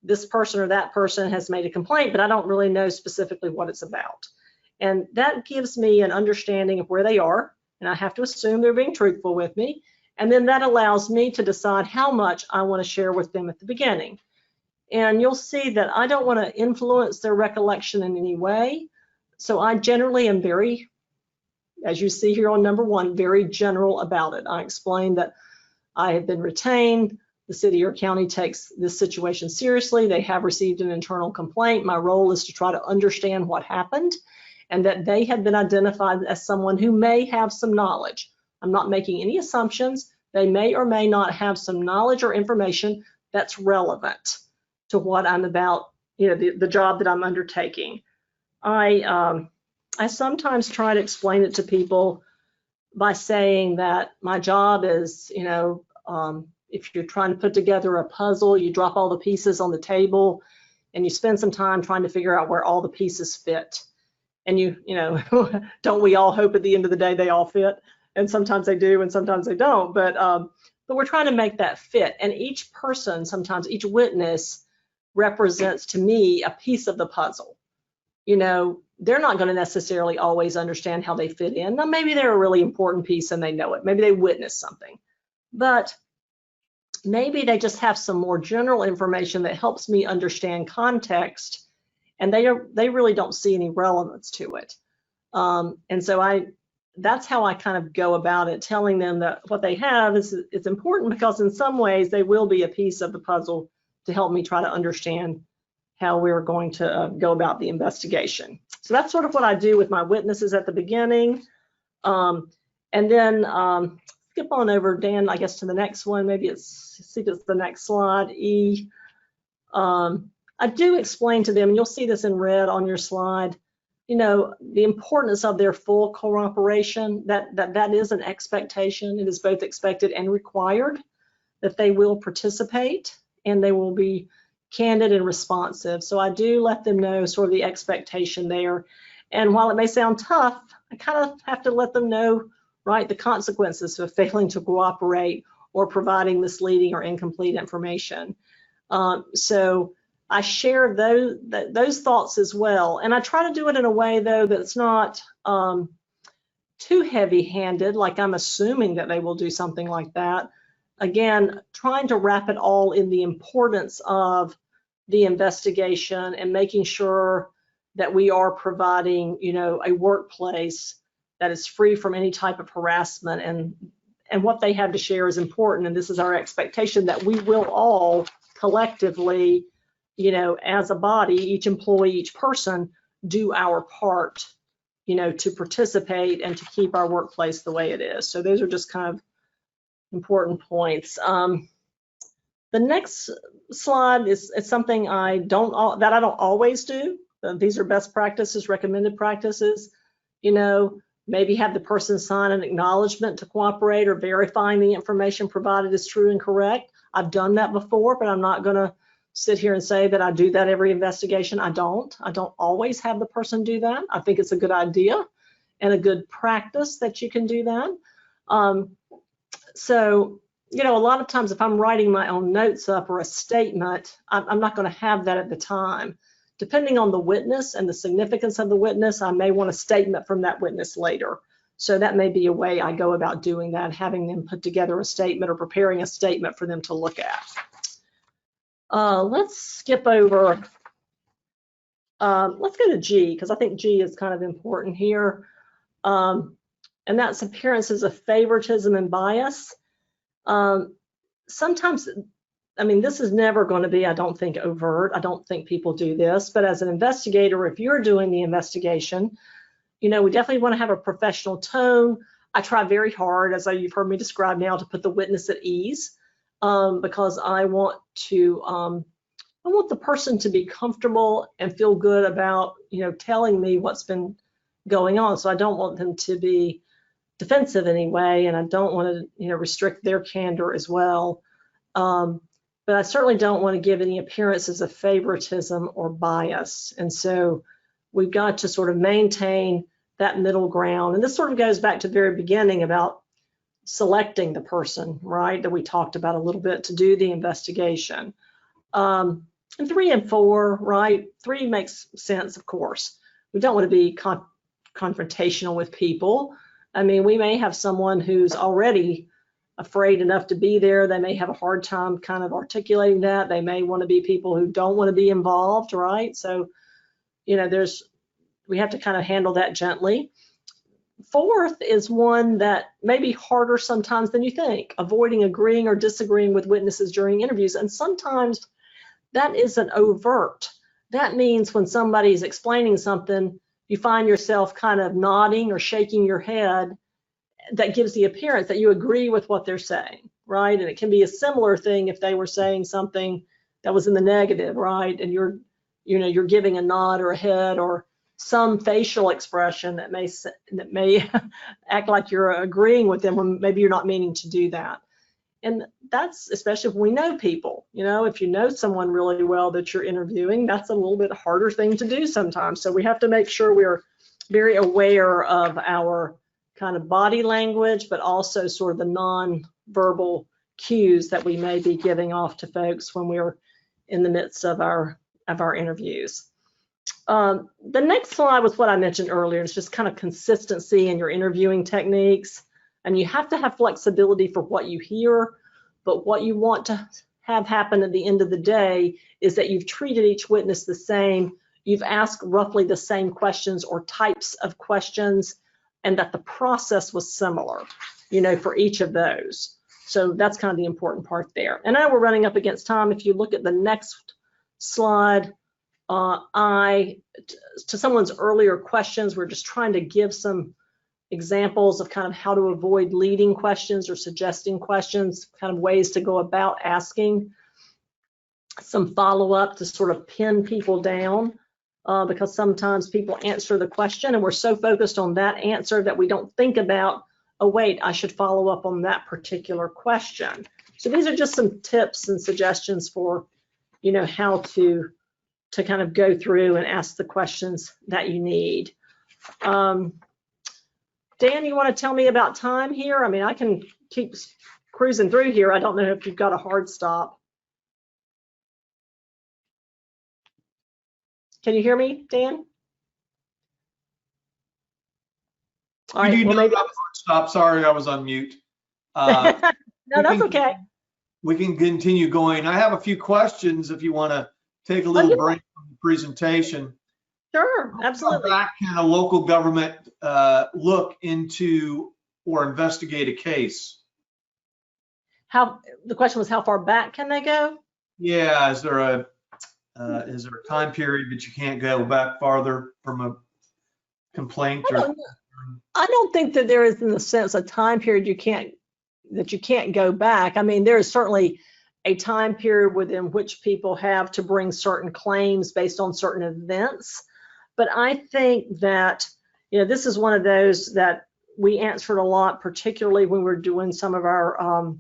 this person or that person has made a complaint, but I don't really know specifically what it's about. And that gives me an understanding of where they are. And I have to assume they're being truthful with me. And then that allows me to decide how much I want to share with them at the beginning. And you'll see that I don't want to influence their recollection in any way. So I generally am very, as you see here on number 1, very general about it. I explain that I have been retained. The city or county takes this situation seriously. They have received an internal complaint. My role is to try to understand what happened, and that they have been identified as someone who may have some knowledge. I'm not making any assumptions. They may or may not have some knowledge or information that's relevant to what I'm about, you know, the job that I'm undertaking. I sometimes try to explain it to people by saying that my job is, you know, if you're trying to put together a puzzle, you drop all the pieces on the table and you spend some time trying to figure out where all the pieces fit. And you know, don't we all hope at the end of the day they all fit? And sometimes they do and sometimes they don't, but we're trying to make that fit. And each person, sometimes each witness represents to me a piece of the puzzle. You know, they're not going to necessarily always understand how they fit in. Now, maybe they're a really important piece and they know it. Maybe they witnessed something, but maybe they just have some more general information that helps me understand context, and they really don't see any relevance to it. And so that's how I kind of go about it, telling them that what they have is it's important, because in some ways they will be a piece of the puzzle to help me try to understand how we're going to go about the investigation. So that's sort of what I do with my witnesses at the beginning. And then skip on over, Dan, I guess, to the next one. Maybe see if it's the next slide, E. I do explain to them, and you'll see this in red on your slide, you know, the importance of their full cooperation, that is an expectation. It is both expected and required that they will participate and they will be candid and responsive. So I do let them know sort of the expectation there. And while it may sound tough, I kind of have to let them know, right, the consequences of failing to cooperate or providing misleading or incomplete information. So I share those thoughts as well. And I try to do it in a way, though, that's not too heavy-handed, like I'm assuming that they will do something like that. Again, trying to wrap it all in the importance of the investigation and making sure that we are providing, you know, a workplace that is free from any type of harassment, and what they have to share is important. And this is our expectation, that we will all collectively, you know, as a body, each employee, each person, do our part, you know, to participate and to keep our workplace the way it is. So those are just kind of important points. The next slide is something that I don't always do. These are best practices, recommended practices. You know, maybe have the person sign an acknowledgement to cooperate or verifying the information provided is true and correct. I've done that before, but I'm not going to sit here and say that I do that every investigation. I don't always have the person do that. I think it's a good idea and a good practice that you can do that. So, you know, a lot of times if I'm writing my own notes up or a statement, I'm not going to have that at the time. Depending on the witness and the significance of the witness, I may want a statement from that witness later. So that may be a way I go about doing that, having them put together a statement or preparing a statement for them to look at. Let's skip over. Let's go to G, because I think G is kind of important here. And that's appearances of favoritism and bias. Sometimes, I mean, this is never going to be, I don't think, overt. I don't think people do this, but as an investigator, if you're doing the investigation, you know, we definitely want to have a professional tone. I try very hard, as you've heard me describe now, to put the witness at ease, because I want the person to be comfortable and feel good about, you know, telling me what's been going on. So I don't want them to be defensive anyway, and I don't want to, you know, restrict their candor as well. But I certainly don't want to give any appearances of favoritism or bias. And so we've got to sort of maintain that middle ground. And this sort of goes back to the very beginning about selecting the person, right, that we talked about a little bit to do the investigation. And 3 and 4, right? 3 makes sense, of course. We don't want to be confrontational with people. I mean, we may have someone who's already afraid enough to be there. They may have a hard time kind of articulating that. They may want to be people who don't want to be involved, right? So, you know, we have to kind of handle that gently. 4th is one that may be harder sometimes than you think, avoiding agreeing or disagreeing with witnesses during interviews. And sometimes that isn't overt. That means when somebody's explaining something, you find yourself kind of nodding or shaking your head. That gives the appearance that you agree with what they're saying, right? And it can be a similar thing if they were saying something that was in the negative, right? And you're giving a nod or a head or some facial expression that may act like you're agreeing with them when maybe you're not meaning to do that. And that's especially if we know people, you know, if you know someone really well that you're interviewing, that's a little bit harder thing to do sometimes. So we have to make sure we're very aware of our kind of body language, but also sort of the non-verbal cues that we may be giving off to folks when we're in the midst of our interviews. The next slide was what I mentioned earlier. It's just kind of consistency in your interviewing techniques. And you have to have flexibility for what you hear, but what you want to have happen at the end of the day is that you've treated each witness the same, you've asked roughly the same questions or types of questions, and that the process was similar, you know, for each of those. So that's kind of the important part there. And now we're running up against time. If you look at the next slide, to someone's earlier questions, we're just trying to give some examples of kind of how to avoid leading questions or suggesting questions, kind of ways to go about asking, some follow-up to sort of pin people down, because sometimes people answer the question and we're so focused on that answer that we don't think about, oh wait, I should follow up on that particular question. So these are just some tips and suggestions for, you know, how to kind of go through and ask the questions that you need. Dan, you want to tell me about time here? I mean, I can keep cruising through here. I don't know if you've got a hard stop. Can you hear me, Dan? All right. Well, maybe stop. Sorry, I was on mute. No, that's okay. We can continue going. I have a few questions if you want to take a little break from the presentation. Sure, absolutely. How back can a local government look into or investigate a case? The question was, how far back can they go? Yeah, is there a time period that you can't go back farther from a complaint? I don't think that there is, in the sense, a time period that you can't go back. I mean, there is certainly a time period within which people have to bring certain claims based on certain events. But I think that, this is one of those that we answered a lot, particularly when we're doing some of our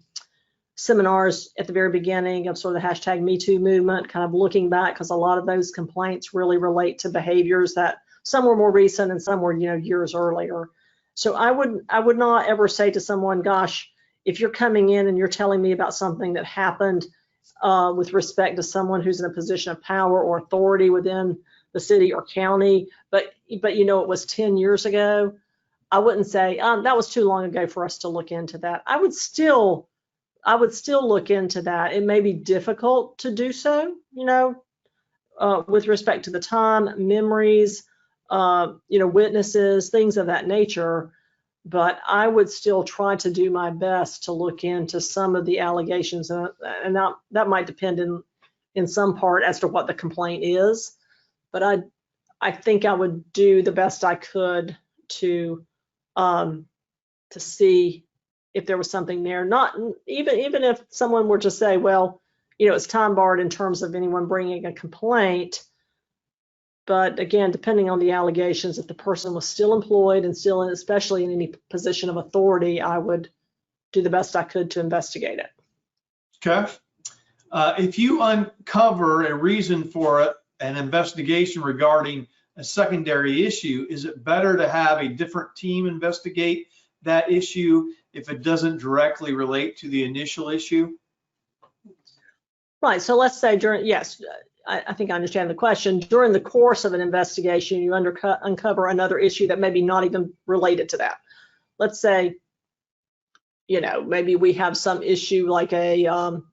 seminars at the very beginning of sort of the hashtag Me Too movement, kind of looking back, because a lot of those complaints really relate to behaviors that some were more recent and some were, years earlier. So I would not ever say to someone, gosh, if you're coming in and you're telling me about something that happened with respect to someone who's in a position of power or authority within the city or county, but it was 10 years ago, I wouldn't say that was too long ago for us to look into that. I would still look into that. It may be difficult to do so, with respect to the time, memories, witnesses, things of that nature. But I would still try to do my best to look into some of the allegations, and that might depend in some part as to what the complaint is. But I think I would do the best I could to see if there was something there. Not even if someone were to say, well, it's time barred in terms of anyone bringing a complaint. But again, depending on the allegations, if the person was still employed and still in, especially in any position of authority, I would do the best I could to investigate it. Okay. If you uncover a reason for an investigation regarding a secondary issue, is it better to have a different team investigate that issue if it doesn't directly relate to the initial issue? Right. So let's say yes, I think I understand the question. During the course of an investigation, you uncover another issue that maybe not even related to that. Let's say, maybe we have some issue like well,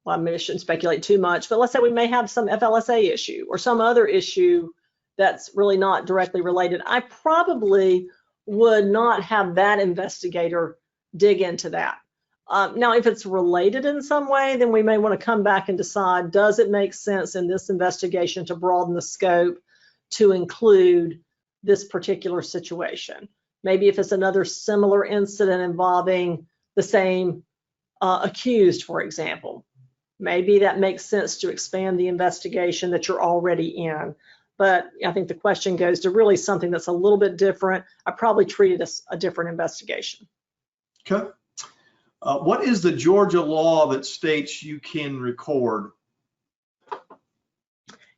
I shouldn't speculate too much, but let's say we may have some FLSA issue or some other issue that's really not directly related. I probably would not have that investigator dig into that. Now, if it's related in some way, then we may want to come back and decide, does it make sense in this investigation to broaden the scope to include this particular situation? Maybe if it's another similar incident involving the same accused, for example, maybe that makes sense to expand the investigation that you're already in. But I think the question goes to really something that's a little bit different. I probably treat it as a different investigation. Okay. What is the Georgia law that states you can record?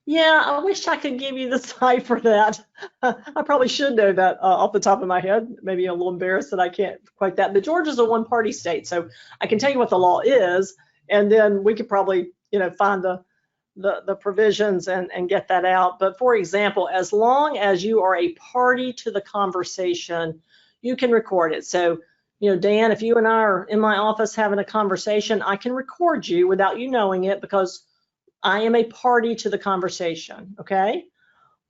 Yeah, I wish I could give you the site for that. I probably should know that off the top of my head. Maybe a little embarrassed that I can't quite that. But Georgia's a one-party state, so I can tell you what the law is, and then we could probably, find the provisions and get that out. But for example, as long as you are a party to the conversation, you can record it. So, Dan, if you and I are in my office having a conversation, I can record you without you knowing it because I am a party to the conversation, okay?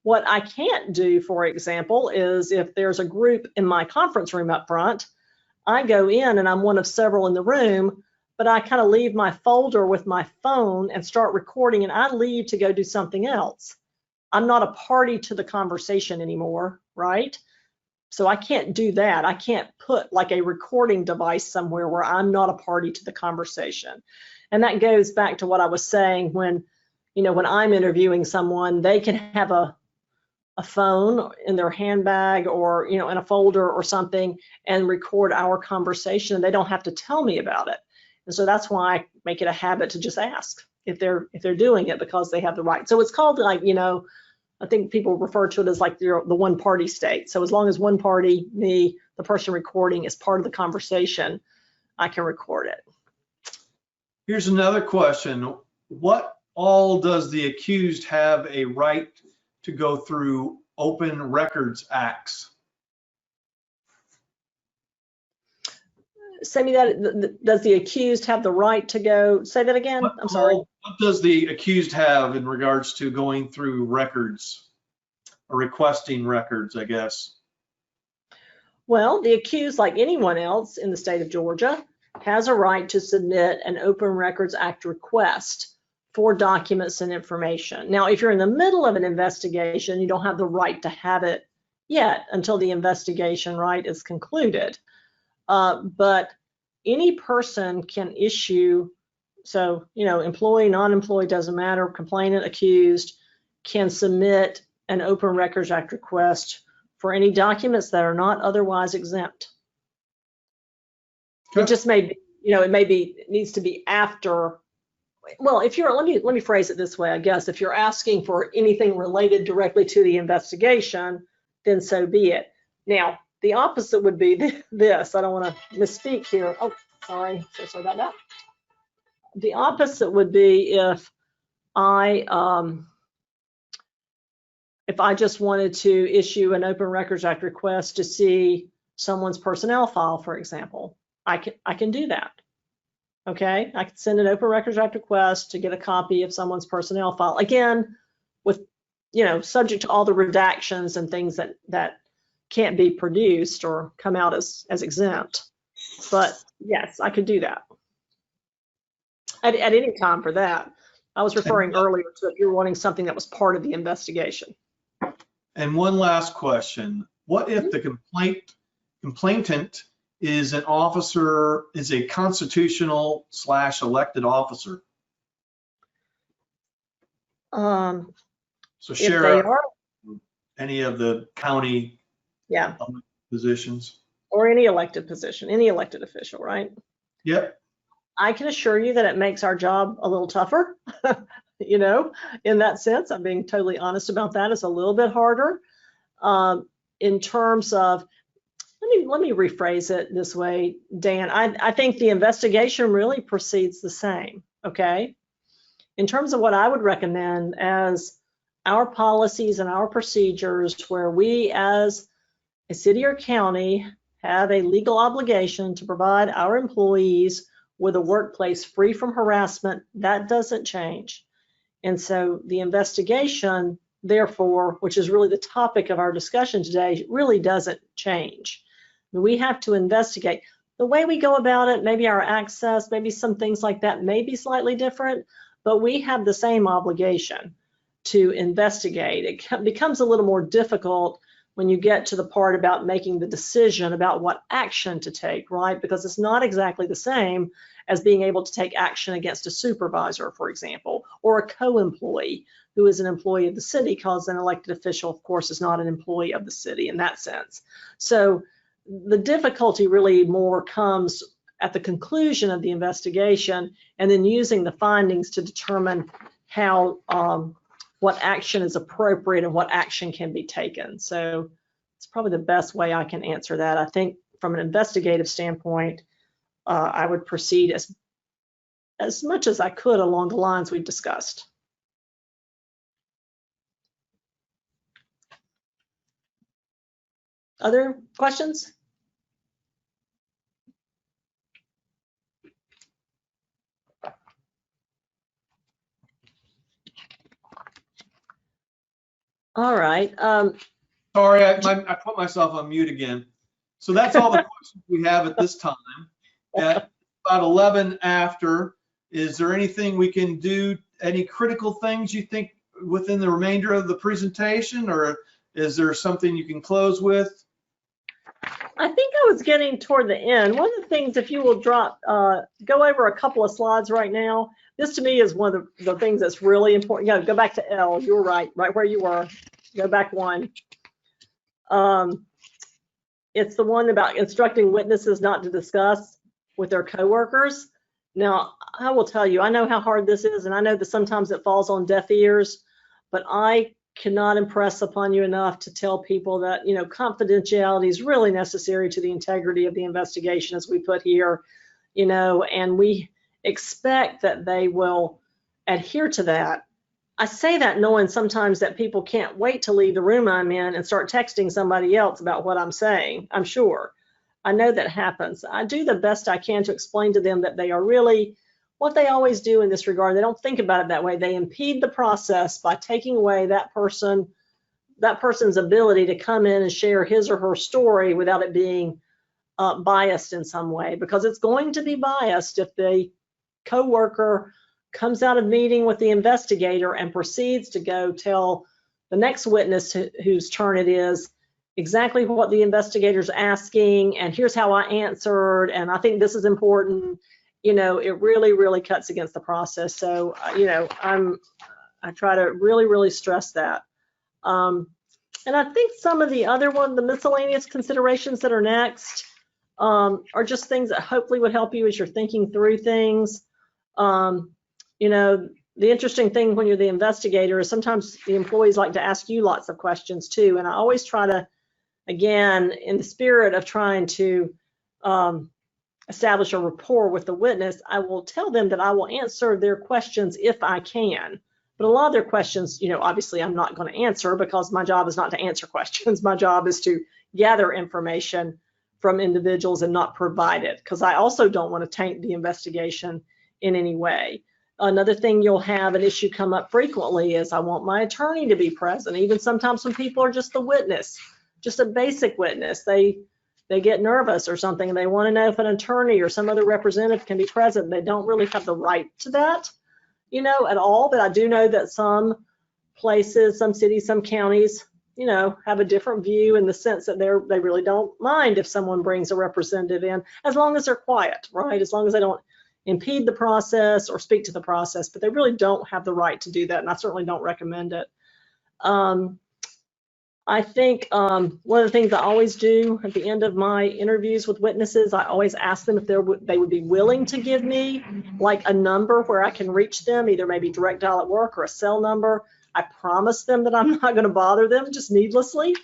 What I can't do, for example, is if there's a group in my conference room up front, I go in and I'm one of several in the room, but I kind of leave my folder with my phone and start recording and I leave to go do something else. I'm not a party to the conversation anymore, right? So I can't do that. I can't put like a recording device somewhere where I'm not a party to the conversation. And that goes back to what I was saying when I'm interviewing someone, they can have a phone in their handbag or, in a folder or something and record our conversation. And they don't have to tell me about it. And so that's why I make it a habit to just ask if they're doing it because they have the right. So it's called like, I think people refer to it as like the one party state. So as long as one party, me, the person recording, is part of the conversation, I can record it. Here's another question. What all does the accused have a right to go through Open Records Acts? Say me that. Does the accused have the right to go? Say that again. I'm sorry. What does the accused have in regards to going through records or requesting records, I guess? Well, the accused, like anyone else in the state of Georgia, has a right to submit an Open Records Act request for documents and information. Now, if you're in the middle of an investigation, you don't have the right to have it yet until the investigation, right, is concluded. But any person can issue So, employee, non-employee, doesn't matter, complainant, accused, can submit an Open Records Act request for any documents that are not otherwise exempt. Okay. It just may be, it needs to be after. Well, if you're, let me phrase it this way, I guess. If you're asking for anything related directly to the investigation, then so be it. Now, the opposite would be this. I don't want to misspeak here. Oh, sorry. So sorry about that. The opposite would be if I just wanted to issue an Open Records Act request to see someone's personnel file, for example. I can do that. Okay, I can send an Open Records Act request to get a copy of someone's personnel file. Again, with, subject to all the redactions and things that can't be produced or come out as exempt. But yes, I could do that at any time for that. I was referring earlier to if you're wanting something that was part of the investigation. And one last question. What if the complainant is an officer, is a constitutional / elected officer? So sheriff, any of the county positions? Or any elected position, any elected official, right? Yep. I can assure you that it makes our job a little tougher, in that sense. I'm being totally honest about that. It's a little bit harder in terms of, let me rephrase it this way, Dan. I think the investigation really proceeds the same, okay? In terms of what I would recommend as our policies and our procedures, where we as a city or county have a legal obligation to provide our employees with a workplace free from harassment, that doesn't change. And so the investigation, therefore, which is really the topic of our discussion today, really doesn't change. We have to investigate. The way we go about it, maybe our access, maybe some things like that may be slightly different, but we have the same obligation to investigate. It becomes a little more difficult when you get to the part about making the decision about what action to take, right? Because it's not exactly the same as being able to take action against a supervisor, for example, or a co-employee who is an employee of the city, because an elected official, of course, is not an employee of the city in that sense. So the difficulty really more comes at the conclusion of the investigation and then using the findings to determine how what action is appropriate and what action can be taken. So it's probably the best way I can answer that. I think from an investigative standpoint, I would proceed as much as I could along the lines we've discussed. Other questions? All right. Sorry, I put myself on mute again. So that's all the questions we have at this time. At about 11 after, is there anything we can do, any critical things you think within the remainder of the presentation, or is there something you can close with? I think I was getting toward the end. One of the things, if you will go over a couple of slides right now, this to me is one of the things that's really important. Yeah, go back to L, you were right where you were. Go back one. It's the one about instructing witnesses not to discuss with their coworkers. Now, I will tell you, I know how hard this is, and I know that sometimes it falls on deaf ears, but I cannot impress upon you enough to tell people that, confidentiality is really necessary to the integrity of the investigation, as we put here, and we expect that they will adhere to that. I say that knowing sometimes that people can't wait to leave the room I'm in and start texting somebody else about what I'm saying. I'm sure. I know that happens. I do the best I can to explain to them that they are really what they always do in this regard. They don't think about it that way. They impede the process by taking away that person's ability to come in and share his or her story without it being biased in some way, because it's going to be biased if the coworker comes out of meeting with the investigator and proceeds to go tell the next witness whose turn it is exactly what the investigator's asking, and here's how I answered, and I think this is important. it really cuts against the process. So, I try to really stress that. And I think some of the miscellaneous considerations that are next are just things that hopefully would help you as you're thinking through things. The interesting thing when you're the investigator is sometimes the employees like to ask you lots of questions too. And I always try to, again, in the spirit of trying to establish a rapport with the witness, I will tell them that I will answer their questions if I can. But a lot of their questions, obviously I'm not going to answer, because my job is not to answer questions. My job is to gather information from individuals and not provide it, because I also don't want to taint the investigation in any way. Another thing you'll have an issue come up frequently is I want my attorney to be present. Even sometimes when people are just the witness, just a basic witness, they get nervous or something and they want to know if an attorney or some other representative can be present. They don't really have the right to that, at all. But I do know that some places, some cities, some counties, have a different view in the sense that they really don't mind if someone brings a representative in, as long as they're quiet, right? As long as they don't impede the process or speak to the process, but they really don't have the right to do that, and I certainly don't recommend it. I think one of the things I always do at the end of my interviews with witnesses, I always ask them if they would be willing to give me like a number where I can reach them, either maybe direct dial at work or a cell number. I promise them that I'm not going to bother them just needlessly.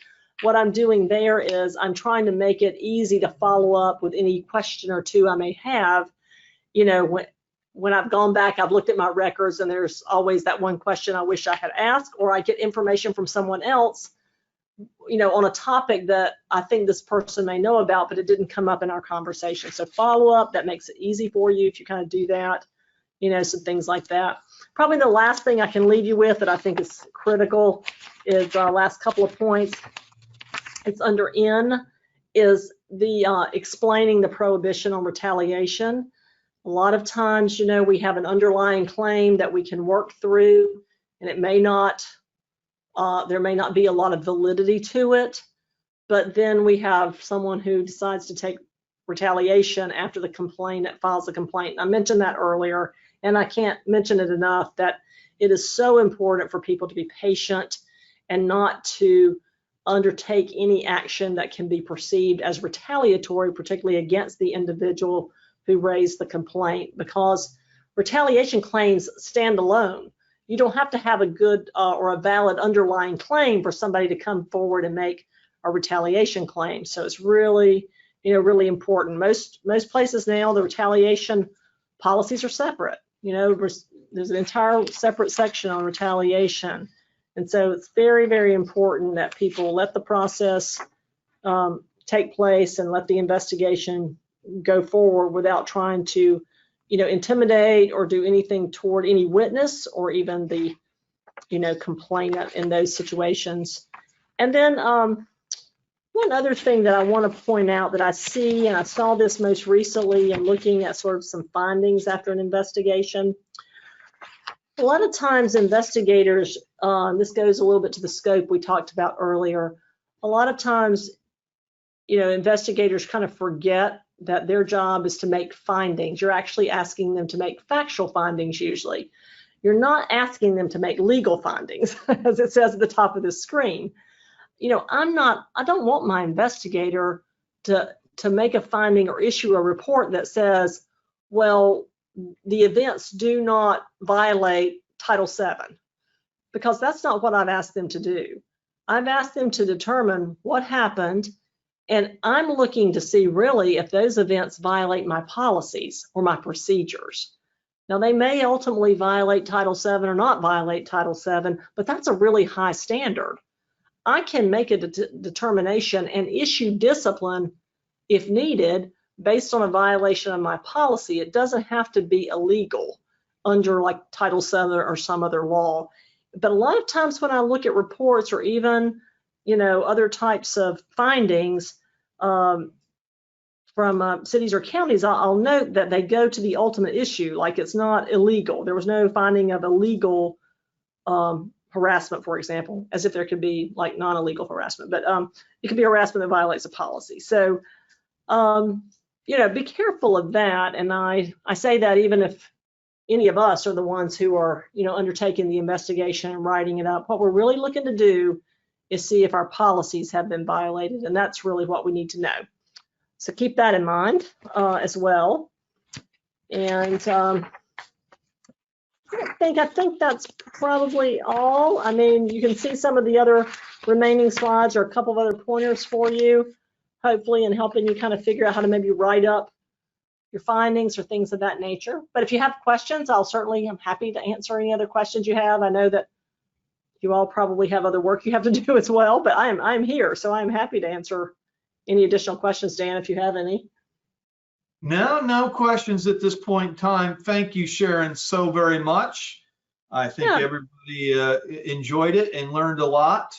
What I'm doing there is I'm trying to make it easy to follow up with any question or two I may have. When I've gone back, I've looked at my records and there's always that one question I wish I had asked, or I get information from someone else, on a topic that I think this person may know about, but it didn't come up in our conversation. So follow up, that makes it easy for you if you kind of do that, some things like that. Probably the last thing I can leave you with that I think is critical is last couple of points. It's under N, is the explaining the prohibition on retaliation. A lot of times, we have an underlying claim that we can work through, and it may not, there may not be a lot of validity to it, but then we have someone who decides to take retaliation after the complainant files a complaint. I mentioned that earlier, and I can't mention it enough that it is so important for people to be patient and not to undertake any action that can be perceived as retaliatory, particularly against the individual who raised the complaint, because retaliation claims stand alone. You don't have to have a good or a valid underlying claim for somebody to come forward and make a retaliation claim. So it's really, really important. Most places now, the retaliation policies are separate. There's an entire separate section on retaliation. And so it's very, very important that people let the process take place and let the investigation go forward without trying to, intimidate or do anything toward any witness or even the, complainant in those situations. And then one other thing that I want to point out that I see, and I saw this most recently in looking at sort of some findings after an investigation. A lot of times investigators, this goes a little bit to the scope we talked about earlier. A lot of times, investigators kind of forget that their job is to make findings. You're actually asking them to make factual findings usually. You're not asking them to make legal findings, as it says at the top of the screen. I don't want my investigator to make a finding or issue a report that says, well, the events do not violate Title VII, because that's not what I've asked them to do. I've asked them to determine what happened, and I'm looking to see really if those events violate my policies or my procedures. Now, they may ultimately violate Title VII or not violate Title VII, but that's a really high standard. I can make a determination and issue discipline if needed based on a violation of my policy. It doesn't have to be illegal under like Title VII or some other law. But a lot of times when I look at reports or even, other types of findings from cities or counties, I'll note that they go to the ultimate issue, like it's not illegal. There was no finding of illegal harassment, for example, as if there could be like non-illegal harassment, but it could be harassment that violates a policy. So, be careful of that. And I say that even if any of us are the ones who are, undertaking the investigation and writing it up. What we're really looking to do is see if our policies have been violated, and that's really what we need to know. So keep that in mind as well. And I think that's probably all. I mean, you can see some of the other remaining slides or a couple of other pointers for you, hopefully in helping you kind of figure out how to maybe write up your findings or things of that nature. But if you have questions, I'm happy to answer any other questions you have. I know that you all probably have other work you have to do as well, but I'm here, so I'm happy to answer any additional questions, Dan, if you have any. No questions at this point in time. Thank you, Sharon, so very much. I think everybody enjoyed it and learned a lot.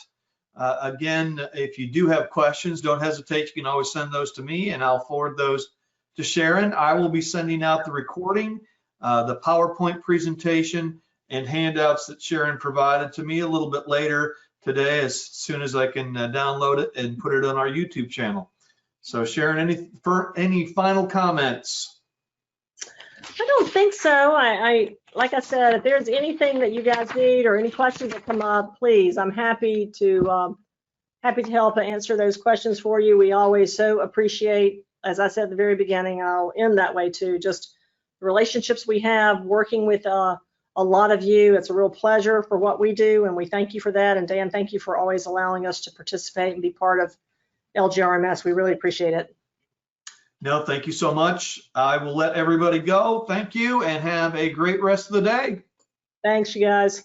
Again, if you do have questions, don't hesitate. You can always send those to me and I'll forward those to Sharon. I will be sending out the recording, the PowerPoint presentation, and handouts that Sharon provided to me a little bit later today, as soon as I can download it and put it on our YouTube channel. So Sharon, any final comments? I don't think so. I like I said, if there's anything that you guys need or any questions that come up, please, I'm happy to help answer those questions for you. We always so appreciate, as I said at the very beginning, I'll end that way too, just the relationships we have working with a lot of you. It's a real pleasure for what we do, and we thank you for that. And Dan, thank you for always allowing us to participate and be part of LGRMS. We really appreciate it. No, thank you so much. I will let everybody go. Thank you and have a great rest of the day. Thanks, you guys.